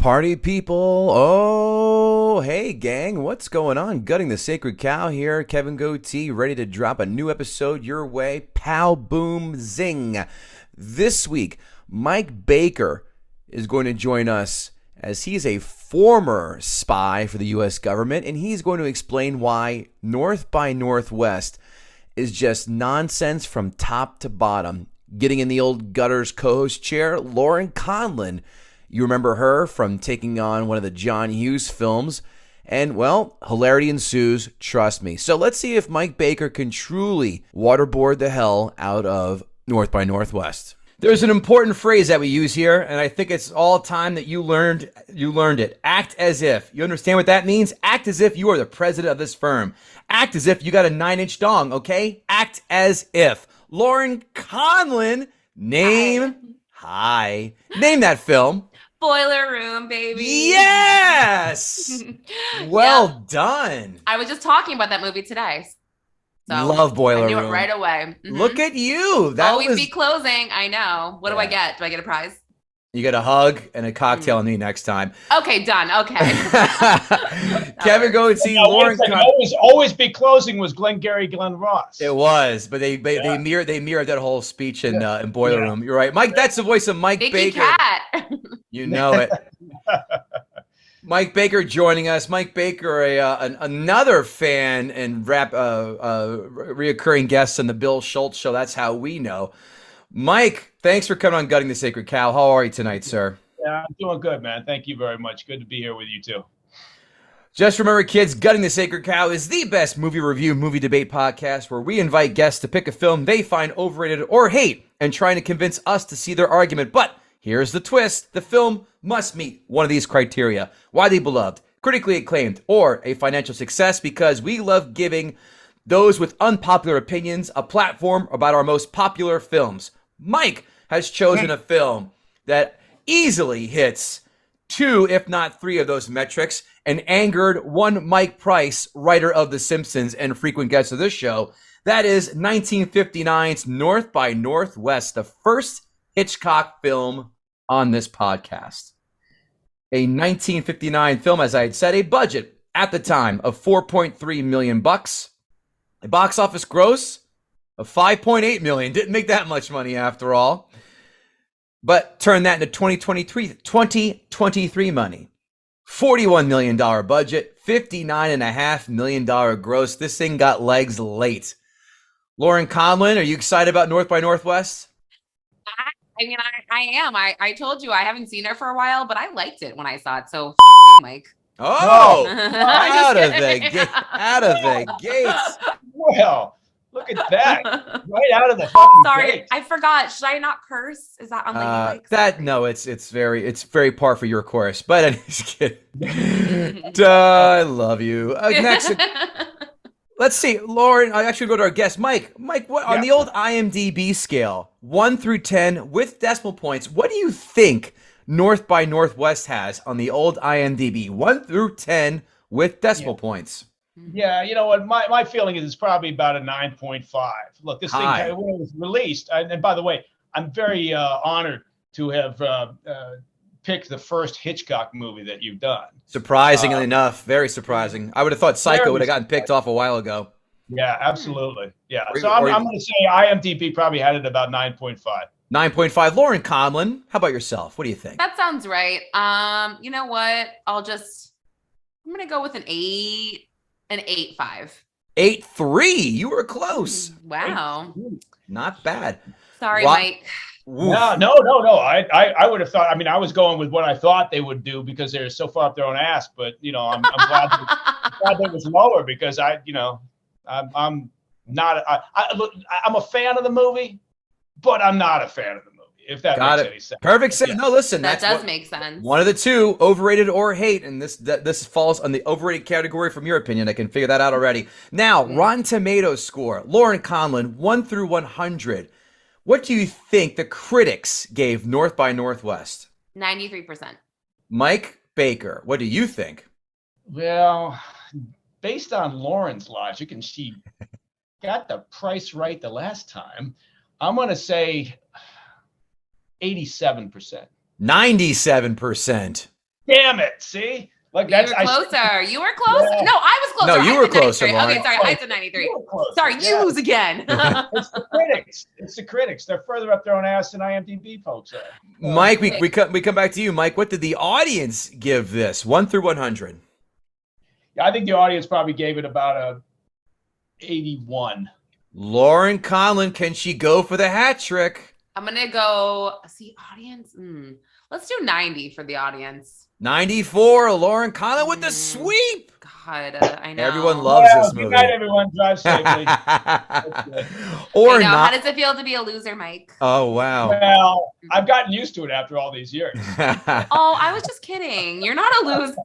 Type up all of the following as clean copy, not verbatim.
Party people, oh, hey gang, what's going on? Gutting the Sacred Cow here, Kevin Goatee, ready to drop a new episode your way, pow, boom, zing. This week, Mike Baker is going to join us as he's a former spy for the U.S. government, and he's going to explain why North by Northwest is just nonsense from top to bottom. Getting in the old Gutters co-host chair, Lauren Conlon. You remember her from taking on one of the John Hughes films. And, well, hilarity ensues, trust me. So let's see if Mike Baker can truly waterboard the hell out of North by Northwest. There's an important phrase that we use here, and I think it's all time that you learned it. Act as if. You understand what that means? Act as if you are the president of this firm. Act as if you got a 9-inch dong, okay? Act as if. Lauren Conlon, name that film. Boiler Room, baby. Yes! Well done. I was just talking about that movie today. So love Boiler Room. I knew it right away. Mm-hmm. Look at you. Always be closing. I know. What do I get? Do I get a prize? You get a hug and a cocktail on me next time. Okay, done. Okay. Kevin, go and see Lauren. Always be closing was Glengarry Glen Ross. It was, but they mirrored that whole speech in Boiler Room. You're right, Mike. That's the voice of Mike Baker. Cat. You know it. Mike Baker joining us. Mike Baker, another fan and reoccurring guest on the Bill Schultz Show. That's how we know. Mike, thanks for coming on Gutting the Sacred Cow. How are you tonight, sir? Yeah, I'm doing good, man. Thank you very much. Good to be here with you, too. Just remember, kids, Gutting the Sacred Cow is the best movie review, movie debate podcast where we invite guests to pick a film they find overrated or hate and trying to convince us to see their argument. But here's the twist. The film must meet one of these criteria. Widely beloved, critically acclaimed, or a financial success, because we love giving those with unpopular opinions a platform about our most popular films. Mike has chosen a film that easily hits 2, if not 3 of those metrics and angered one Mike Price, writer of The Simpsons and frequent guest of this show. That is 1959's North by Northwest, the first Hitchcock film on this podcast. A 1959 film, as I had said, a budget at the time of $4.3 million, a box office gross of $5.8 million. Didn't make that much money after all, but turn that into 2023 money. $41 million budget, $59.5 million gross. This thing got legs late. Lauren Conlon, are you excited about North by Northwest? I mean, I am. I told you I haven't seen her for a while, but I liked it when I saw it. So, Mike. Oh, out of the gates. Well, look at that. Right out of the fucking Sorry, gate. I forgot. Should I not curse? Is that on it's very par for your course. But I'm just kidding. I love you. Next, let's see, Lauren. I actually go to our guest, Mike. Mike, what on the old IMDb scale, 1 through 10 with decimal points? What do you think North by Northwest has on the old IMDb, 1 through 10 with decimal points? Yeah, you know what? My feeling is it's probably about a 9.5. Look, this thing, when it was released, and by the way, I'm very honored to have picked the first Hitchcock movie that you've done. Surprisingly enough, very surprising. I would have thought Psycho would have gotten picked off a while ago. Yeah, absolutely. Yeah, so I'm going to say IMDb probably had it about 9.5. 9.5. Lauren Conlon, how about yourself? What do you think? That sounds right. You know what? I'm going to go with an 8. An 8.5. 8.3. You were close. Wow. Not bad. Sorry, Mike. No. I would have thought. I mean, I was going with what I thought they would do because they're so far up their own ass. But I'm glad it was lower because I'm not. I'm a fan of the movie, but I'm not a fan of the movie. If that makes any sense. Perfect sense. No, listen, that does make sense. One of the two, overrated or hate, and this falls on the overrated category from your opinion. I can figure that out already. Now, Rotten Tomatoes score, Lauren Conlon, 1 through 100. What do you think the critics gave North by Northwest? 93%. Mike Baker, what do you think? Well, based on Lauren's logic, and she got the price right the last time, I'm going to say 87%. 97%. Damn it! See, like You were closer. You were close. Yeah. No, I was closer. No, you were closer, Lauren. Okay, sorry. I said 93. You were closer. Sorry, you Yeah. lose again. It's the critics. It's the critics. They're further up their own ass than IMDb folks are. Mike, we come back to you. Mike, what did the audience give this? 1 through 100. Yeah, I think the audience probably gave it about a 81. Lauren Conlon, can she go for the hat trick? I'm gonna go. See, audience. Let's do 90 for the audience. 94. Lauren Conlon with the sweep. God, I know. Everyone loves this movie. Good night, everyone. Drive safely. Or I know. not. How does it feel to be a loser, Mike? Oh, wow. Well, I've gotten used to it after all these years. Oh, I was just kidding. You're not a loser.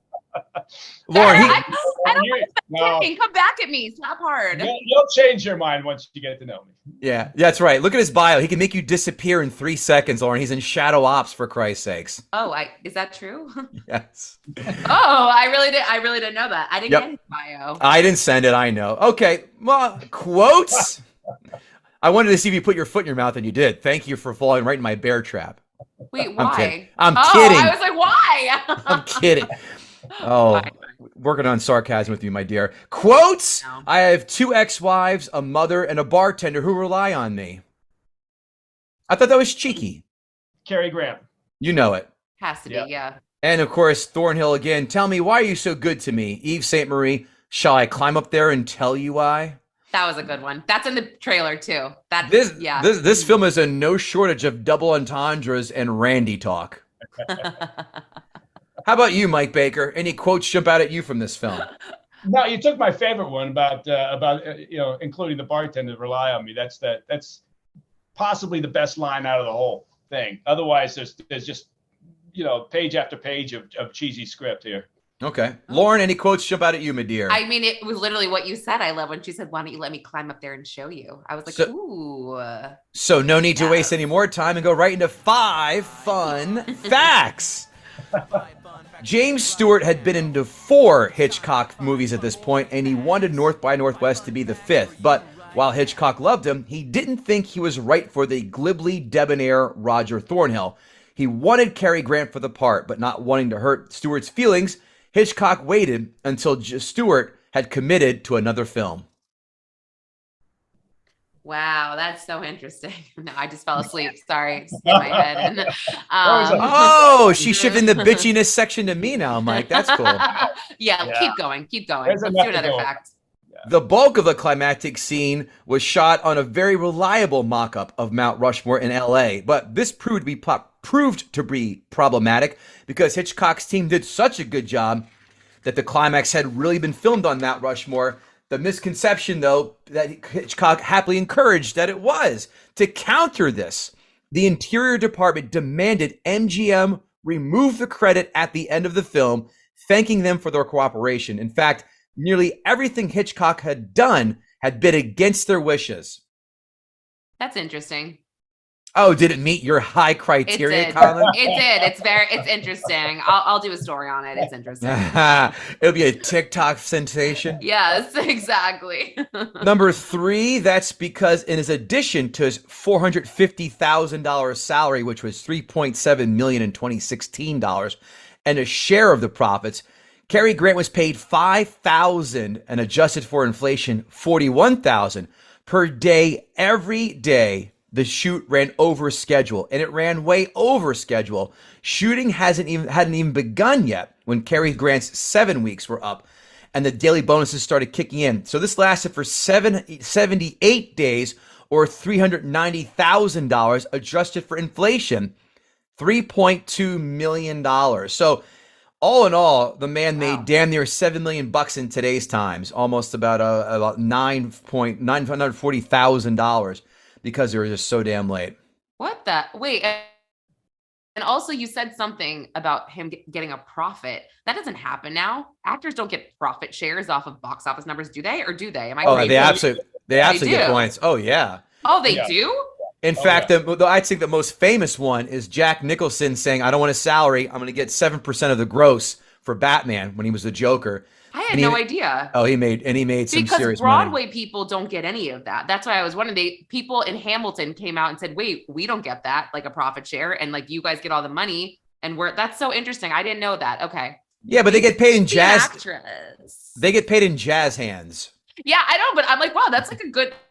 Lauren, I don't No. kidding. Come back at me. Slap hard. You'll change your mind once you get to know me. yeah, that's right. Look at his bio. He can make you disappear in 3 seconds, Lauren. He's in Shadow Ops, for Christ's sakes. Oh, is that true? Yes. Oh, I really didn't know that. I didn't get his bio. I didn't send it. I know. Okay. Well, quotes. I wanted to see if you put your foot in your mouth, and you did. Thank you for falling right in my bear trap. Wait, I'm kidding. why? I'm kidding. I was like, why? I'm kidding. Oh, working on sarcasm with you, my dear. Quotes. No. I have 2 ex-wives, a mother, and a bartender who rely on me. I thought that was cheeky. Cary Grant. You know it. Has to be, yeah. And of course, Thornhill again. Tell me, why are you so good to me? Yves Saint Marie, shall I climb up there and tell you why? That was a good one. That's in the trailer too. This film is a no shortage of double entendres and Randy talk. How about you, Mike Baker? Any quotes jump out at you from this film? No, you took my favorite one about including the bartender rely on me. That's possibly the best line out of the whole thing. Otherwise, there's just page after page of cheesy script here. Okay, Lauren, any quotes jump out at you, my dear? I mean, it was literally what you said. I love when she said, "Why don't you let me climb up there and show you?" I was like, "Ooh." So no need to waste any more time and go right into 5 fun facts. James Stewart had been into 4 Hitchcock movies at this point, and he wanted North by Northwest to be the 5th. But while Hitchcock loved him, he didn't think he was right for the glibly debonair Roger Thornhill. He wanted Cary Grant for the part, but not wanting to hurt Stewart's feelings, Hitchcock waited until Stewart had committed to another film. Wow, that's so interesting. No, I just fell asleep. Sorry, just hit my head. And, oh, she's shifting the bitchiness section to me now, Mike. That's cool. Yeah, keep going. There's Let's do another fact. The bulk of the climactic scene was shot on a very reliable mock-up of Mt Rushmore in LA, but this proved to be problematic because Hitchcock's team did such a good job that the climax had really been filmed on Mount Rushmore. The misconception, though, that Hitchcock happily encouraged that it was. To counter this, the Interior Department demanded MGM remove the credit at the end of the film, thanking them for their cooperation. In fact, nearly everything Hitchcock had done had been against their wishes. That's interesting. Oh, did it meet your high criteria, it did. Colin? It did. It's interesting. I'll do a story on it. It's interesting. It'll be a TikTok sensation. Yes, exactly. Number 3, that's because in his addition to his $450,000 salary, which was $3.7 million in 2016 dollars, and a share of the profits, Cary Grant was paid $5,000 and adjusted for inflation, $41,000 per day every day. The shoot ran over schedule, and it ran way over schedule. Shooting hadn't even begun yet when Cary Grant's 7 weeks were up, and the daily bonuses started kicking in. So this lasted for 78 days, or $390,000 adjusted for inflation, $3.2 million. So all in all, the man made damn near $7 million in today's times, almost about $940,000. Because they were just so damn late. What the? Wait. And also you said something about him getting a profit. That doesn't happen now. Actors don't get profit shares off of box office numbers, do they? Or do they? Am I crazy? They absolutely get points. Oh, yeah. Oh, they do? In fact, I think the most famous one is Jack Nicholson saying, I don't want a salary. I'm going to get 7% of the gross for Batman when he was the Joker. I had no idea. Oh, he made some serious money. Because Broadway people don't get any of that. That's why I was wondering. People in Hamilton came out and said, wait, we don't get that, like a profit share. And like, you guys get all the money. And that's so interesting. I didn't know that. Okay. Yeah, but they get paid in jazz. Actress. They get paid in jazz hands. Yeah, I know, but I'm like, wow, that's like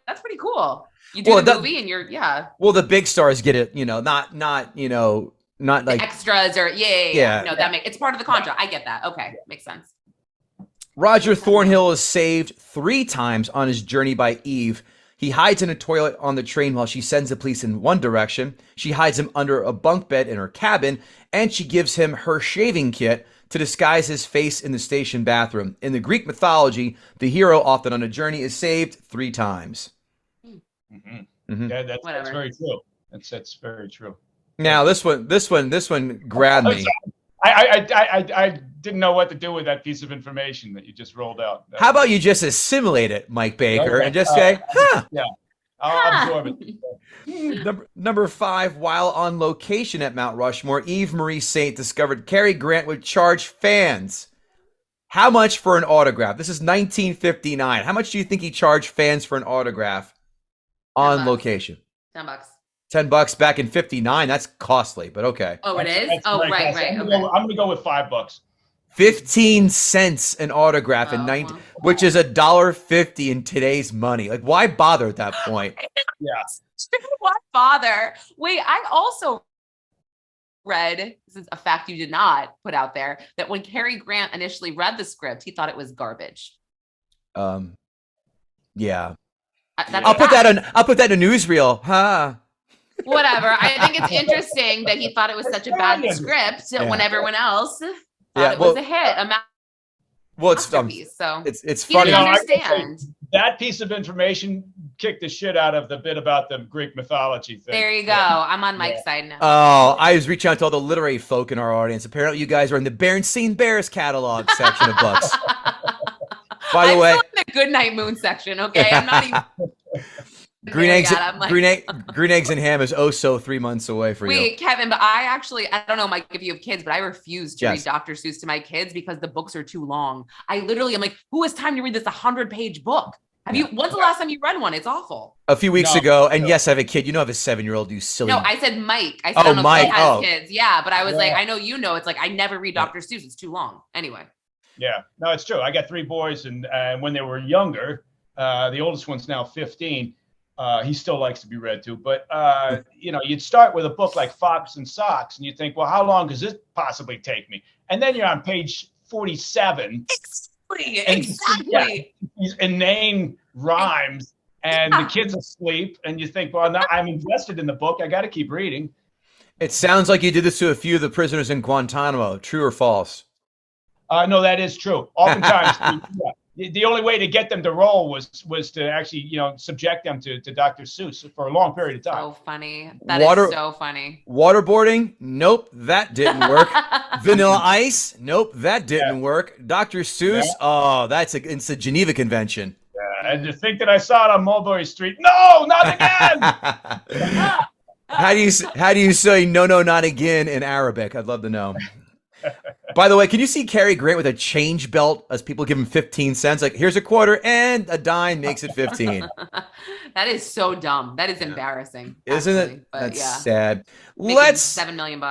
that's pretty cool. You do the movie and you're, Well, the big stars get it, not like the extras or yeah. No, it's part of the contract. I get that. Okay, makes sense. Roger Thornhill is saved 3 times on his journey by Eve. He hides in a toilet on the train while she sends the police in one direction. She hides him under a bunk bed in her cabin, and she gives him her shaving kit to disguise his face in the station bathroom. In the Greek mythology, the hero, often on a journey, is saved 3 times. Yeah, that's very true. That's very true. Now this one grabbed me. I didn't know what to do with that piece of information that you just rolled out. How about you just assimilate it, Mike Baker, and just say, huh. Yeah, I'll absorb it. Number 5, while on location at Mount Rushmore, Eve Marie Saint discovered Cary Grant would charge fans. How much for an autograph? This is 1959. How much do you think he charged fans for an autograph on location? $10. $10 back in 59. That's costly, but okay. Oh, it is? Right. I'm going to go with $5. 15 cents an autograph in 19, which is $1.50 in today's money. Like, why bother at that point? Yeah. Why bother? Wait, I also read, this is a fact you did not put out there, that when Cary Grant initially read the script, he thought it was garbage. Yeah. I'll put that in a newsreel. Huh. Whatever. I think it's interesting that he thought it was such a bad script when everyone else thought it was a hit. It's he funny. didn't understand. That piece of information kicked the shit out of the bit about the Greek mythology thing. There you go. I'm on Mike's side now. Oh, I was reaching out to all the literary folk in our audience. Apparently, you guys are in the Berenstain Bears catalog section of books. By the way, I'm still in the Goodnight Moon section. Okay, I'm not even. Green eggs and ham is so 3 months away for you. Wait, Kevin, but I don't know, Mike, if you have kids, but I refuse to read Dr. Seuss to my kids because the books are too long. I literally am like, who has time to read this 100-page book? When's the last time you read one? It's awful. A few weeks ago, and yes, I have a kid. You have a 7-year-old, you silly. No, I said Mike. I said, I don't know if he has kids. Yeah, but I was like, I know it's like, I never read Dr. Seuss. It's too long. Anyway. Yeah, no, it's true. I got 3 boys, and when they were younger, the oldest one's now 15. He still likes to be read to, but you'd start with a book like Fox and Socks, and you think, well, how long does this possibly take me? And then you're on page 47. Exactly. These inane rhymes, and the kid's asleep, and you think, well, now I'm invested in the book. I got to keep reading. It sounds like you did this to a few of the prisoners in Guantanamo. True or false? No, that is true. Oftentimes, the only way to get them to roll was to actually, subject them to Dr. Seuss for a long period of time. So funny. That is so funny. Waterboarding? Nope, that didn't work. Vanilla Ice? Nope, that didn't work. Dr. Seuss? Oh, it's a Geneva Convention. Yeah, and to think that I saw it on Mulberry Street. No, not again. How do you say no, not again in Arabic? I'd love to know. By the way, can you see Cary Grant with a change belt as people give him 15 cents? Like, here's a quarter and a dime makes it 15. That is so dumb. That is embarrassing. Isn't it? But that's sad. Let's $7 million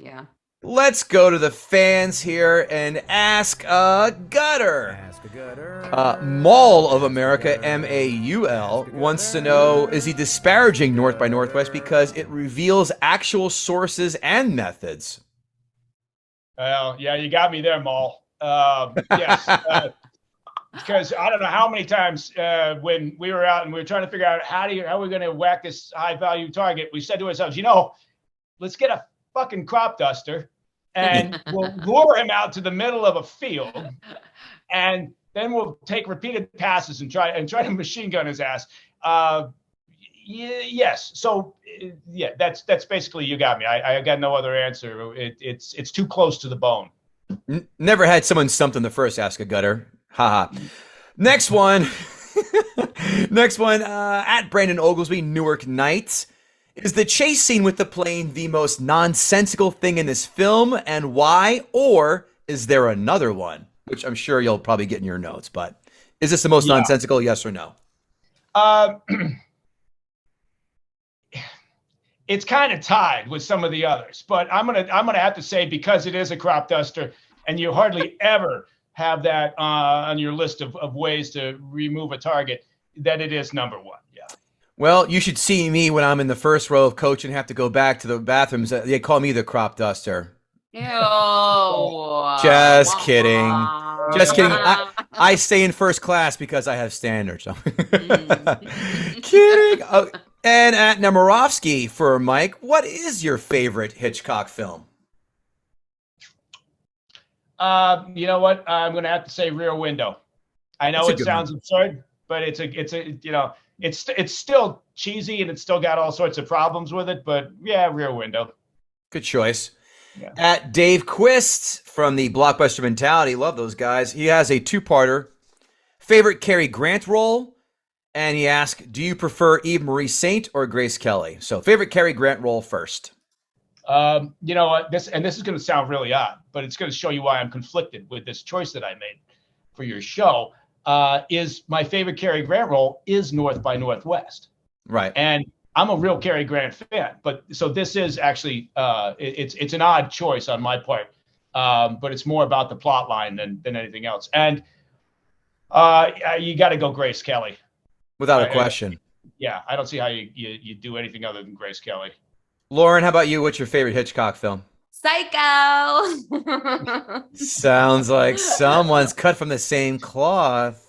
and Let's go to the fans here and ask a gutter. Mall of America, MAUL, wants to know, is he disparaging North by Northwest because it reveals actual sources and methods? Well, yeah, you got me there, Maul. Yes, because I don't know how many times when we were out and we were trying to figure out how are we going to whack this high value target, we said to ourselves, let's get a fucking crop duster and we'll lure him out to the middle of a field, and then we'll take repeated passes and try to machine gun his ass. Yes. So that's basically, you got me. I got no other answer. It's too close to the bone. Never had someone stumped in the first Ask a Gutter. Haha. Next one. At Brandon Oglesby, Newark Nights. Is the chase scene with the plane the most nonsensical thing in this film, and why? Or is there another one? Which I'm sure you'll probably get in your notes, but is this the most nonsensical, yes or no? it's kind of tied with some of the others, but I'm gonna have to say, because it is a crop duster, and you hardly ever have that on your list of ways to remove a target, that it is number one. Yeah. Well, you should see me when I'm in the first row of coach and have to go back to the bathrooms. They call me the crop duster. Ew. Just kidding. Just kidding. I stay in first class because I have standards. Kidding. Oh, and at Nemirovsky for Mike, what is your favorite Hitchcock film? You know what? I'm going to have to say Rear Window. I know it sounds absurd, but it's still cheesy and it's still got all sorts of problems with it. But yeah, Rear Window. Good choice. Yeah. At Dave Quist from the Blockbuster Mentality, love those guys. He has a two-parter. Favorite Cary Grant role, and he asks, do you prefer Eve Marie Saint or Grace Kelly? So favorite Cary Grant role first. You know what? This is going to sound really odd, but it's going to show you why I'm conflicted with this choice that I made for your show. Is my favorite Cary Grant role is North by Northwest. Right. And I'm a real Cary Grant fan, but so this is actually it's an odd choice on my part, but it's more about the plot line than anything else. And you got to go Grace Kelly, without a question. Yeah, I don't see how you do anything other than Grace Kelly. Lauren, how about you? What's your favorite Hitchcock film? Psycho. Sounds like someone's cut from the same cloth.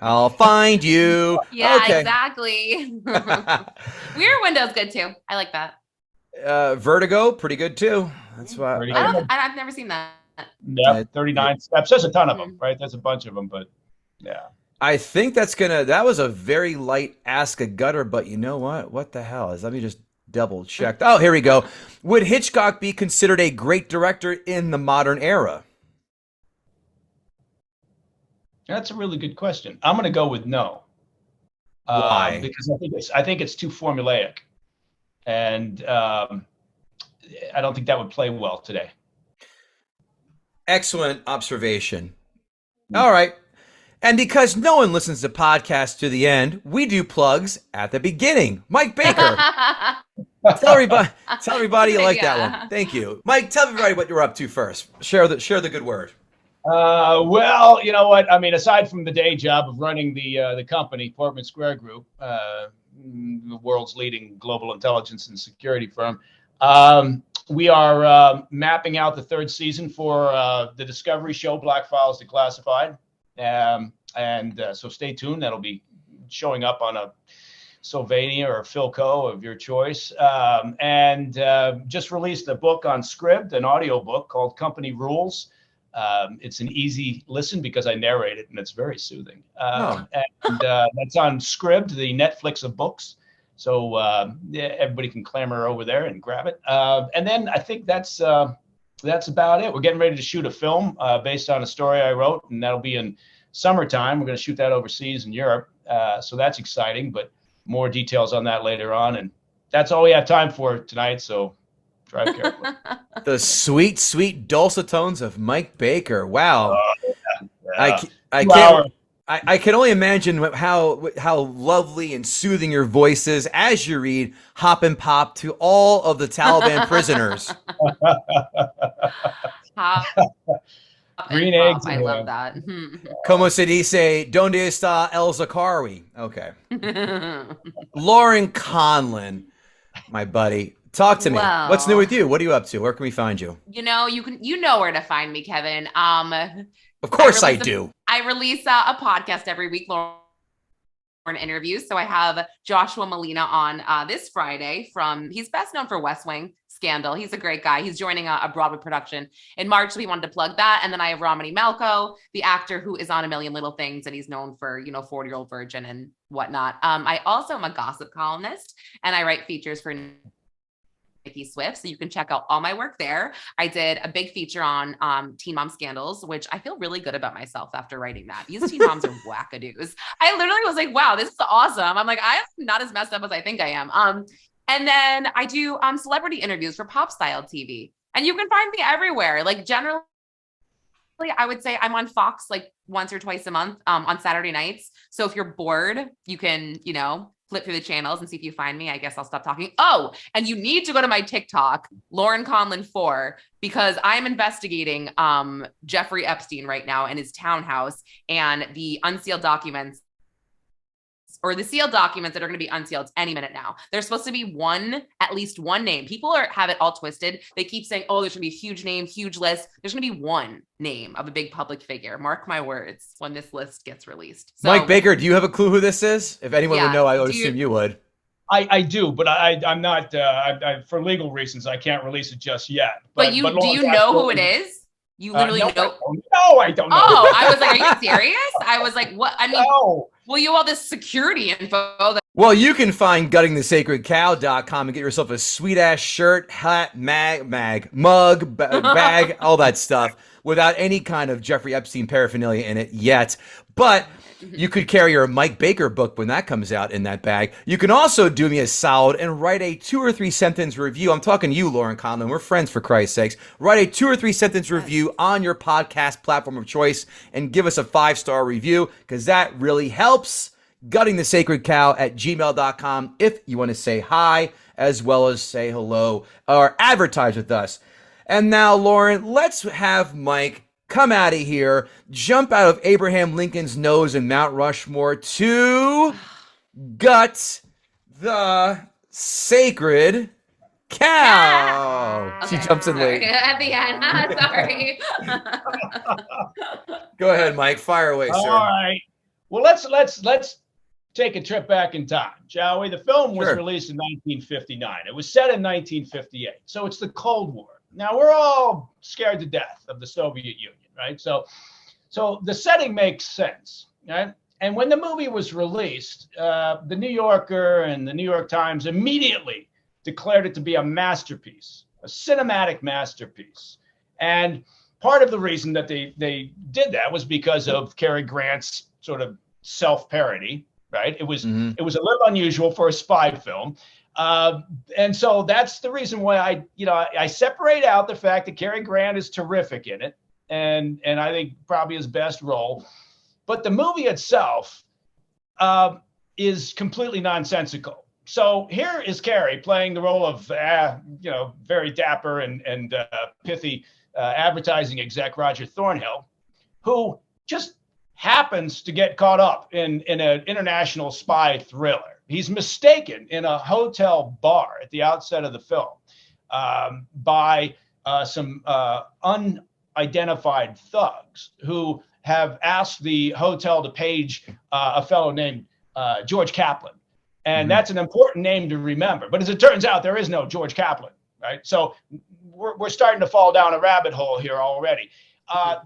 I'll find you. Yeah, okay. Exactly. Weird Window's good too. I like that. Vertigo, pretty good too. That's why I've never seen that. Yeah, 39 steps. There's a ton of them, right? There's a bunch of them, but yeah. I think that was a very light ask a gutter, but you know what? What the hell is? Let me just double check. Oh, here we go. Would Hitchcock be considered a great director in the modern era? That's a really good question. I'm going to go with no. Why? Because I think it's too formulaic, and I don't think that would play well today. Excellent observation. All right. And because no one listens to podcasts to the end, we do plugs at the beginning. Mike Baker. Tell everybody you like that one. Thank you. Mike, tell everybody what you're up to first. Share the good word. Well, you know what? I mean, aside from the day job of running the company, Portman Square Group, the world's leading global intelligence and security firm, we are mapping out the third season for the Discovery show, Black Files Declassified. So stay tuned. That'll be showing up on a Sylvania or Philco of your choice. Just released a book on Scribd, an audio book called Company Rules. It's an easy listen because I narrate it and it's very soothing. That's on Scribd, the Netflix of books. So everybody can clamor over there and grab it. And then I think that's about it. We're getting ready to shoot a film based on a story I wrote, and that'll be in summertime. We're going to shoot that overseas in Europe. So that's exciting, but more details on that later on. And that's all we have time for tonight. So drive carefully. The sweet, sweet dulcet tones of Mike Baker. Wow. Yeah. I can only imagine how lovely and soothing your voice is as you read Hop and Pop to all of the Taliban prisoners. Green eggs. I love that. Como se dice, donde está El Zakawi? Okay. Lauren Conlon, my buddy. Talk to me. Well, what's new with you? What are you up to? Where can we find you? You know where to find me, Kevin. Of course I do. I release a podcast every week, Lauren interviews. So I have Joshua Molina on this Friday he's best known for West Wing Scandal. He's a great guy. He's joining a Broadway production in March. So we wanted to plug that. And then I have Romany Malco, the actor who is on A Million Little Things. And he's known for, 40-Year-Old Virgin and whatnot. I also am a gossip columnist and I write features for Nikki Swift. So you can check out all my work there. I did a big feature on teen mom scandals, which I feel really good about myself after writing that. These teen moms are wackadoos. I literally was like, wow, this is awesome. I'm like, I'm not as messed up as I think I am. And then I do celebrity interviews for Pop Style TV. And you can find me everywhere. Like generally, I would say I'm on Fox like once or twice a month on Saturday nights. So if you're bored, you can, flip through the channels and see if you find me. I guess I'll stop talking. Oh, and you need to go to my TikTok, Lauren Conlon 4, because I'm investigating Jeffrey Epstein right now and his townhouse and the unsealed documents, or the sealed documents that are going to be unsealed any minute now. There's supposed to be at least one name. People have it all twisted. They keep saying, oh, there's going to be a huge name, huge list. There's going to be one name of a big public figure. Mark my words when this list gets released. So, Mike Baker, do you have a clue who this is? If anyone would know, I would assume you would. I do, but I'm not, for legal reasons, I can't release it just yet. But do you know who it is? You literally know? No, I don't know. Oh, I was like, are you serious? I was like, what? I mean, well, you all this security info. Well, you can find guttingthesacredcow.com and get yourself a sweet-ass shirt, hat, mug, bag, all that stuff without any kind of Jeffrey Epstein paraphernalia in it yet. But you could carry your Mike Baker book when that comes out in that bag. You can also do me a solid and write a 2 or 3 sentence review. I'm talking to you, Lauren Conlon. We're friends, for Christ's sakes. Write a 2 or 3 sentence review on your podcast platform of choice and give us a 5-star review, because that really helps. guttingthesacredcow@gmail.com if you want to say hi as well as say hello or advertise with us. And now, Lauren, let's have Mike come out of here, jump out of Abraham Lincoln's nose in Mount Rushmore to gut the sacred cow. Okay, she jumps in late. At the end. Sorry. Go ahead, Mike. Fire away, sir. All right. Well, let's take a trip back in time, shall we? The film was released in 1959. It was set in 1958. So it's the Cold War. Now, we're all scared to death of the Soviet Union, right? So the setting makes sense, right? And when the movie was released, the New Yorker and the New York Times immediately declared it to be a masterpiece, a cinematic masterpiece. And part of the reason that they did that was because of Cary Grant's sort of self-parody, right? It was a little unusual for a spy film. And so that's the reason why I separate out the fact that Cary Grant is terrific in it, and I think probably his best role. But the movie itself is completely nonsensical. So here is Cary playing the role of very dapper and pithy advertising exec Roger Thornhill, who just happens to get caught up in an international spy thriller. He's mistaken in a hotel bar at the outset of the film by some unidentified thugs who have asked the hotel to page a fellow named George Kaplan. And that's an important name to remember. But as it turns out, there is no George Kaplan, right? So we're starting to fall down a rabbit hole here already.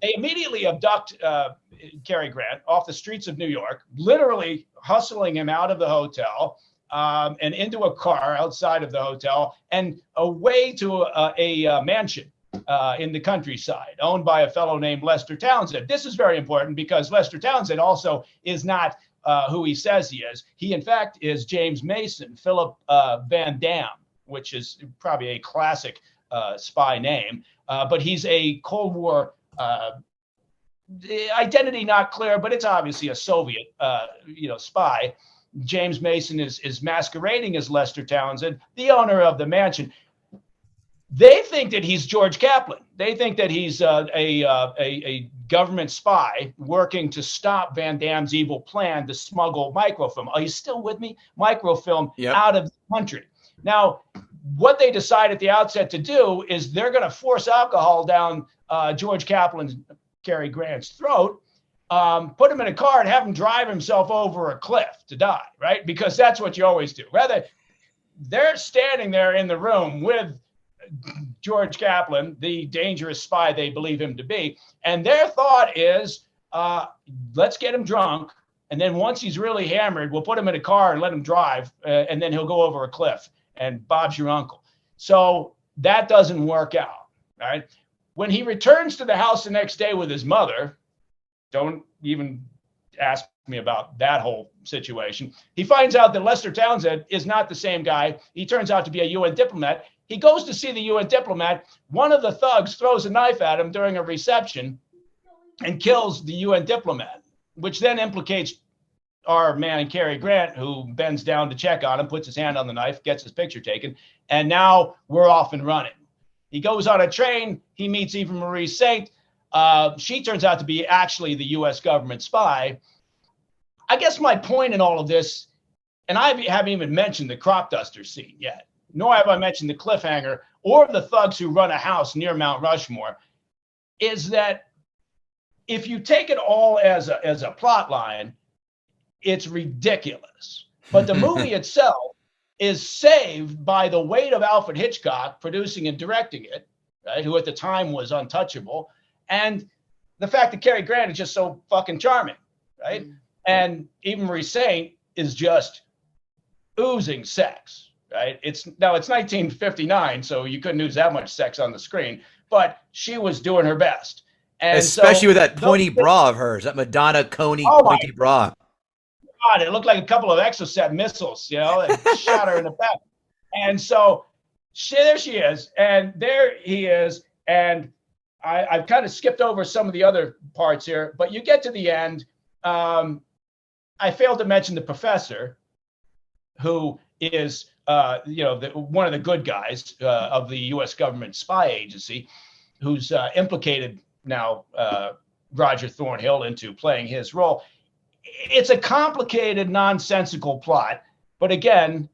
They immediately abduct Cary Grant off the streets of New York, literally hustling him out of the hotel and into a car outside of the hotel and away to a mansion in the countryside owned by a fellow named Lester Townsend. This is very important because Lester Townsend also is not who he says he is. He, in fact, is James Mason, Philip Van Dam, which is probably a classic spy name. But he's a Cold War identity not clear, but it's obviously a Soviet, spy. James Mason is masquerading as Lester Townsend, the owner of the mansion. They think that he's George Kaplan. They think that he's a government spy working to stop Van Dam's evil plan to smuggle microfilm. Are you still with me? Microfilm out of the country. Now, what they decide at the outset to do is they're going to force alcohol down George Kaplan's, Cary Grant's throat, put him in a car and have him drive himself over a cliff to die, right? Because that's what you always do. Rather, they're standing there in the room with George Kaplan, the dangerous spy they believe him to be, and their thought is, let's get him drunk, and then once he's really hammered, we'll put him in a car and let him drive, and then he'll go over a cliff, and Bob's your uncle. So that doesn't work out, right? When he returns to the house the next day with his mother, don't even ask me about that whole situation. He finds out that Lester Townsend is not the same guy. He turns out to be a UN diplomat. He goes to see the UN diplomat. One of the thugs throws a knife at him during a reception and kills the UN diplomat, which then implicates our man Cary Grant, who bends down to check on him, puts his hand on the knife, gets his picture taken, and now we're off and running. He goes on a train. He meets Eva Marie Saint. She turns out to be actually the U.S. government spy. I guess my point in all of this, and I haven't even mentioned the crop duster scene yet, nor have I mentioned the cliffhanger or the thugs who run a house near Mount Rushmore, is that if you take it all as a plot line, it's ridiculous. But the movie itself is saved by the weight of Alfred Hitchcock producing and directing it, right? Who at the time was untouchable. And the fact that Cary Grant is just so fucking charming, right? Mm. And Eva Marie Saint is just oozing sex, right? It's 1959, so you couldn't ooze that much sex on the screen, but she was doing her best. And especially with that pointy bra of hers, that Madonna Coney pointy bra. God, it looked like a couple of Exocet missiles, and shot her in the back. And so there she is, and there he is. And I've kind of skipped over some of the other parts here, but you get to the end. I failed to mention the professor, who is, one of the good guys of the U.S. government spy agency, who's implicated now Roger Thornhill into playing his role. It's a complicated, nonsensical plot, but again,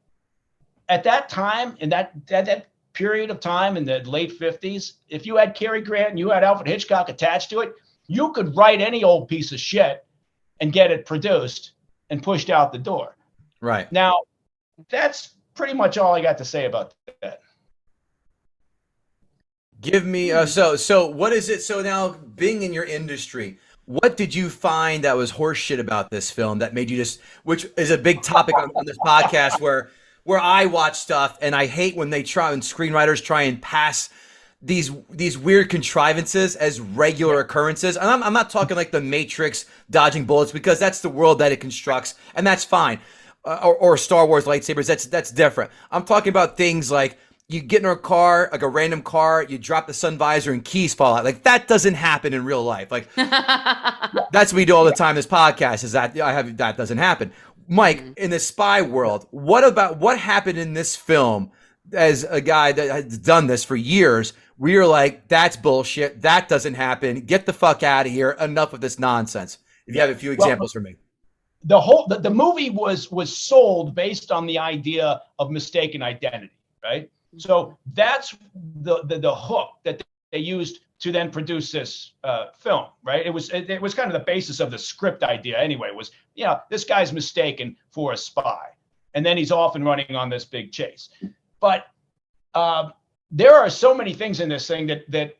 at that time, in that period of time in the late 50s, if you had Cary Grant and you had Alfred Hitchcock attached to it, you could write any old piece of shit and get it produced and pushed out the door. Right. Now, that's pretty much all I got to say about that. Give me so what is it? So now, being in your industry, what did you find that was horseshit about this film that made you just, which is a big topic on this podcast, where I watch stuff and I hate when screenwriters try and pass these weird contrivances as regular occurrences. And I'm not talking like the Matrix dodging bullets, because that's the world that it constructs, and that's fine. Or Star Wars lightsabers, that's different. I'm talking about things like you get in a car, like a random car, you drop the sun visor and keys fall out. Like, that doesn't happen in real life. Like, that's what we do all the time. This podcast is that that doesn't happen. Mike, in the spy world, what happened in this film as a guy that has done this for years, where you're like, that's bullshit, that doesn't happen, get the fuck out of here, enough of this nonsense? If you have a few examples for me. The movie was sold based on the idea of mistaken identity, right? So that's the hook that they used to then produce this film, right? It was kind of the basis of the script idea anyway, was, this guy's mistaken for a spy, and then he's off and running on this big chase. But there are so many things in this thing that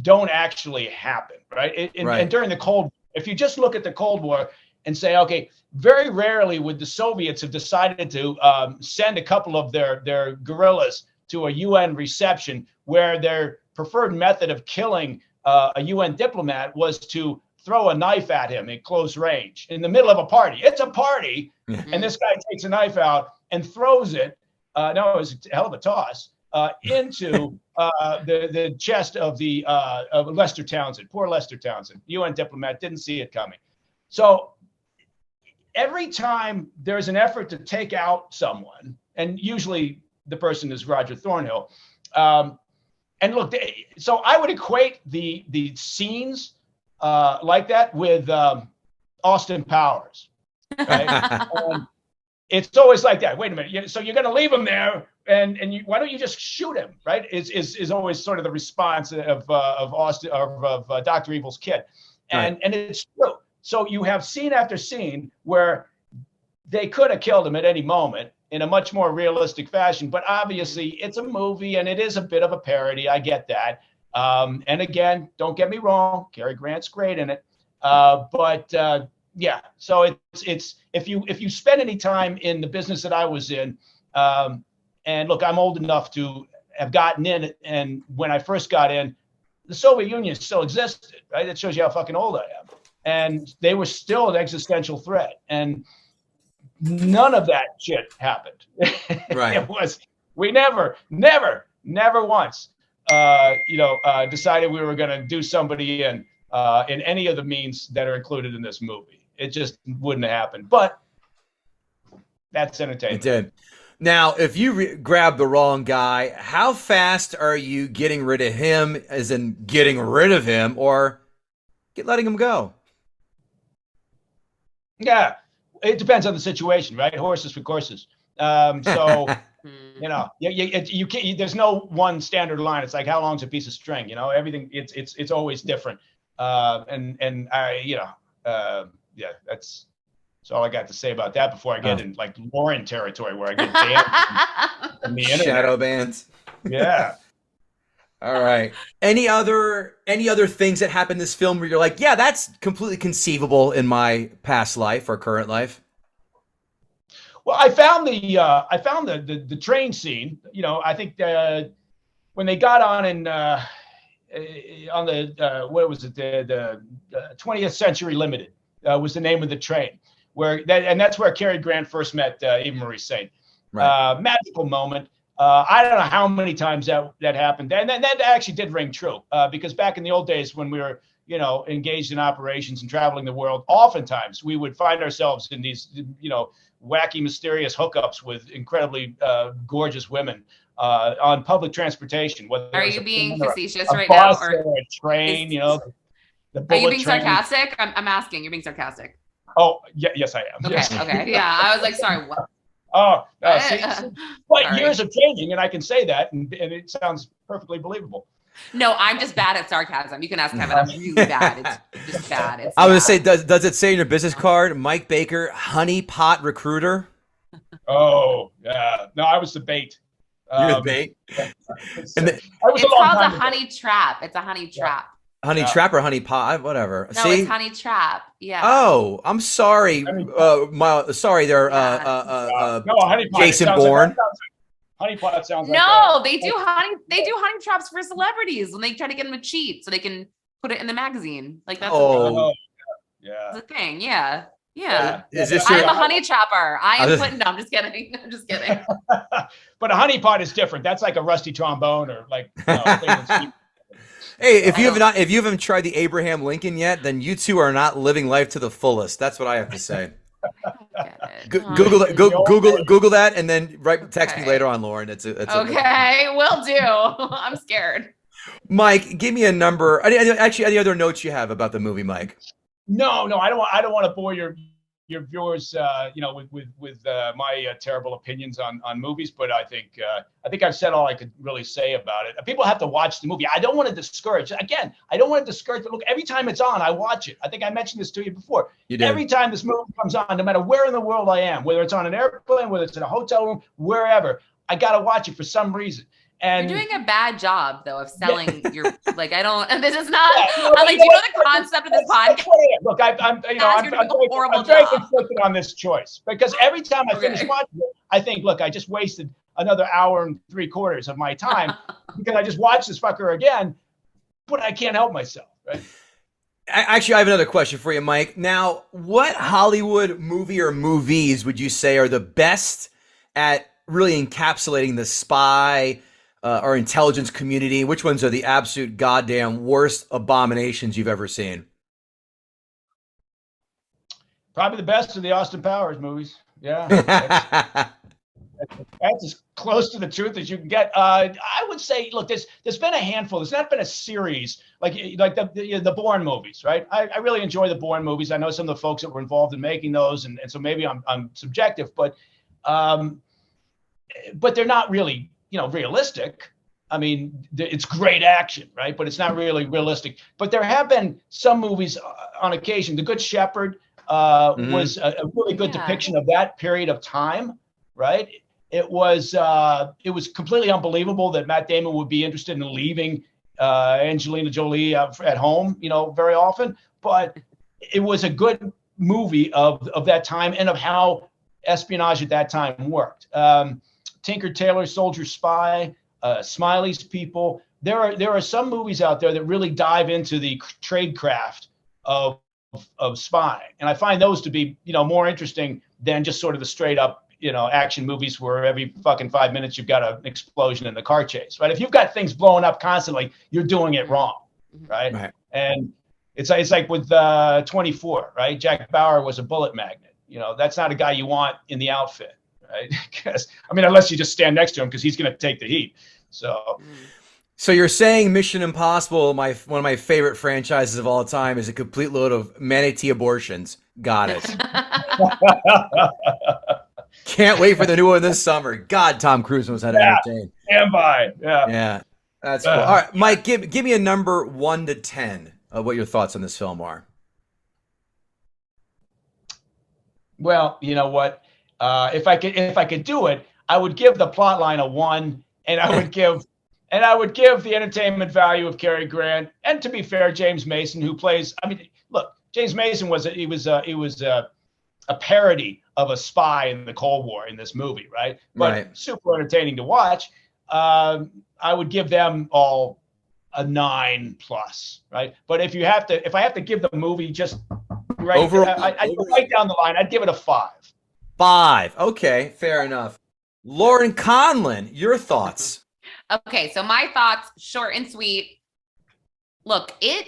don't actually happen, right? And during the Cold War, if you just look at the Cold War and say, okay, very rarely would the Soviets have decided to send a couple of their guerrillas to a UN reception where their preferred method of killing a UN diplomat was to throw a knife at him at close range in the middle of a party. It's a party, and this guy takes a knife out and throws it. No, it was a hell of a toss into the chest of Lester Townsend. Poor Lester Townsend, UN diplomat, didn't see it coming. So every time there's an effort to take out someone, and usually the person is Roger Thornhill. And look, so I would equate the scenes like that with Austin Powers. Right? It's always like that. Wait a minute. So you're going to leave him there, and why don't you just shoot him? Right? Is always sort of the response of Austin of Dr. Evil's kid, and it's true. So you have scene after scene where they could have killed him at any moment in a much more realistic fashion. But obviously, it's a movie and it is a bit of a parody. I get that. And again, don't get me wrong, Cary Grant's great in it. Yeah, so it's if you spend any time in the business that I was in, and look, I'm old enough to have gotten in, and when I first got in, the Soviet Union still existed, right? That shows you how fucking old I am. And they were still an existential threat, and none of that shit happened. Right. We never once, decided we were going to do somebody in any of the means that are included in this movie. It just wouldn't happen. But that's entertainment. It did. Now, if you grab the wrong guy, how fast are you getting rid of him, as in getting rid of him, or letting him go? Yeah, it depends on the situation, right? Horses for courses. So, you know, you can't. There's no one standard line. It's like, how long's a piece of string? You know, everything. It's always different. And I, you know, yeah, that's all I got to say about that before I get in like Lauren territory where I get banned from the internet. Shadow bans. Yeah. All right. Any other things that happened in this film where you're like, yeah, that's completely conceivable in my past life or current life? Well, I found the train scene. You know, I think when they got on the what was it, the 20th Century Limited was the name of the train, and that's where Cary Grant first met Eva Marie Saint. Right. Magical moment. I don't know how many times that happened, and that actually did ring true because back in the old days when we were, you know, engaged in operations and traveling the world, oftentimes we would find ourselves in these, you know, wacky, mysterious hookups with incredibly gorgeous women on public transportation. Are you being facetious right now, or a train? You know, are you being sarcastic? I'm asking. You're being sarcastic. Oh, yeah, yes, I am. Okay, yes. okay, yeah. I was like, sorry, what? Oh, see, but years of training, and I can say that, and it sounds perfectly believable. No, I'm just bad at sarcasm. You can ask Kevin. I'm really bad. It's just bad. I was gonna say, does it say in your business card, Mike Baker, honey pot recruiter? Oh, yeah. No, I was the bait. You're the bait. It's called a honey trap. It's a honey trap. Honey trap or honey pot, whatever. No, See? it's honey trap. Yeah. Oh, I'm sorry. Sorry there, no, honey pot, Jason Bourne. Honey pot sounds like no, they do honey traps for celebrities when they try to get them to cheat so they can put it in the magazine. Like that's yeah. That's a thing. Yeah. Yeah. Is this I'm a honey trapper. No, I'm just kidding. I'm just kidding. But a honey pot is different. That's like a rusty trombone or like, you know, hey, if you haven't tried the Abraham Lincoln yet, then you two are not living life to the fullest. That's what I have to say. Google that, and then text me later on, Lauren. Okay, will do. I'm scared. Mike, give me a number. Actually, any other notes you have about the movie, Mike? No, I don't want to bore your viewers, you know, with my terrible opinions on movies, but I think I've said all I could really say about it. People have to watch the movie. I don't want to discourage. Again, I don't want to discourage. But look, every time it's on, I watch it. I think I mentioned this to you before. You did. Every time this movie comes on, no matter where in the world I am, whether it's on an airplane, whether it's in a hotel room, wherever, I got to watch it for some reason. And you're doing a bad job, though, of selling your like. I don't. This is not. I'm like, do you know the concept of this podcast? Look, I'm very conflicted on this choice because every time I finish watching it, I think, look, I just wasted another hour and 3/4 of my time because I just watched this fucker again, but I can't help myself, right? Actually, I have another question for you, Mike. Now, what Hollywood movie or movies would you say are the best at really encapsulating the spy or intelligence community? Which ones are the absolute goddamn worst abominations you've ever seen? Probably the best of the Austin Powers movies. Yeah. That's as close to the truth as you can get. I would say, look, there's been a handful. There's not been a series like the Bourne movies, right? I really enjoy the Bourne movies. I know some of the folks that were involved in making those, and so maybe I'm subjective, but they're not really, you know, realistic. I mean, it's great action, right? But it's not really realistic. But there have been some movies on occasion. The Good Shepherd was a really good depiction of that period of time, right? It was completely unbelievable that Matt Damon would be interested in leaving Angelina Jolie at home, you know, very often. But it was a good movie of that time and of how espionage at that time worked. Tinker Tailor Soldier Spy, Smiley's People. There are some movies out there that really dive into the trade craft of spying, and I find those to be, you know, more interesting than just sort of the straight up, you know, action movies where every fucking 5 minutes you've got an explosion in the car chase, right? If you've got things blowing up constantly, you're doing it wrong, right? And It's like with 24, right? Jack Bauer was a bullet magnet. That's not a guy you want in the outfit, right? Because unless you just stand next to him, because he's going to take the heat. So you're saying Mission Impossible, one of my favorite franchises of all time, is a complete load of manatee abortions. Got it. Can't wait for the new one this summer. God, Tom Cruise knows how to entertain. Stand by. Yeah. That's cool. All right, Mike, give me a number 1 to 10 of what your thoughts on this film are. Well, you know what? If I could do it, I would give the plot line a 1, and I would give the entertainment value of Cary Grant, and to be fair, James Mason, who plays. Look, James Mason was a parody of a spy in the Cold War in this movie, right? But super entertaining to watch. I would give them all a 9+, right? But if I have to give the movie just right down the line, I'd give it a 5. 5. Okay, fair enough. Lauren Conlon, your thoughts? Okay, so my thoughts, short and sweet. Look, it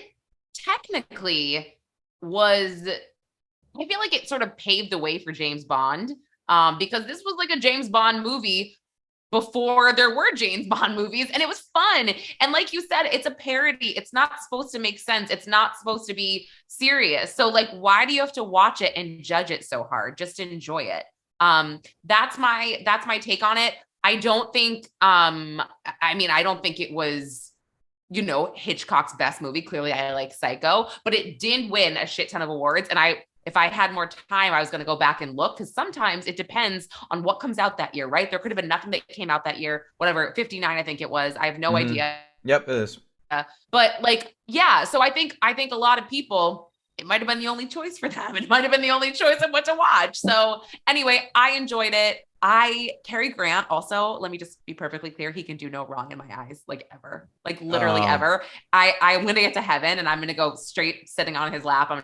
technically was, I feel like it sort of paved the way for James Bond, because this was like a James Bond movie before there were James Bond movies, and it was fun. And like you said, it's a parody. It's not supposed to make sense. It's not supposed to be serious. So like, why do you have to watch it and judge it so hard? Just enjoy it. That's my take on it. I don't think, I don't think it was, Hitchcock's best movie. Clearly I like Psycho, but it did win a shit ton of awards. And if I had more time, I was going to go back and look, because sometimes it depends on what comes out that year, right? There could have been nothing that came out that year, whatever, 59, I think it was. I have no idea. Yep, it is. But so I think a lot of people, it might have been the only choice for them. It might have been the only choice of what to watch. So anyway, I enjoyed it. Cary Grant also, let me just be perfectly clear, he can do no wrong in my eyes, like ever, like literally ever. I'm going to get to heaven and I'm going to go straight sitting on his lap. I'm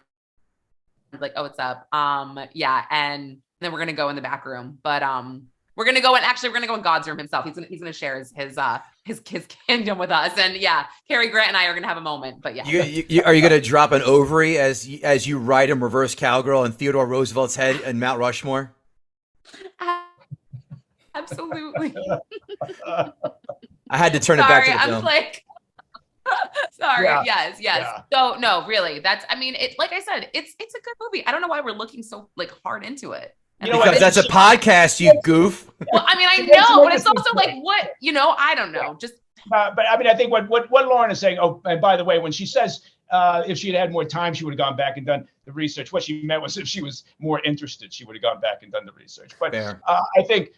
like, oh, what's up? Yeah. And then we're going to go in the back room, but, we're going to go in God's room himself. He's going to share his kingdom with us. And yeah, Cary Grant and I are going to have a moment, but yeah. Are you going to drop an ovary as you ride him reverse cowgirl in Theodore Roosevelt's head in Mount Rushmore? Absolutely. I had to turn it back to the film. I'm like, sorry. Yeah. Yes. Yeah. So no, really, like I said, it's a good movie. I don't know why we're looking so like hard into it. Because that's a podcast, you goof. Well, I know, but it's also like, what, I don't know. Just. But I think what Lauren is saying. Oh, and by the way, when she says if she had more time, she would have gone back and done the research. What she meant was if she was more interested, she would have gone back and done the research. But I think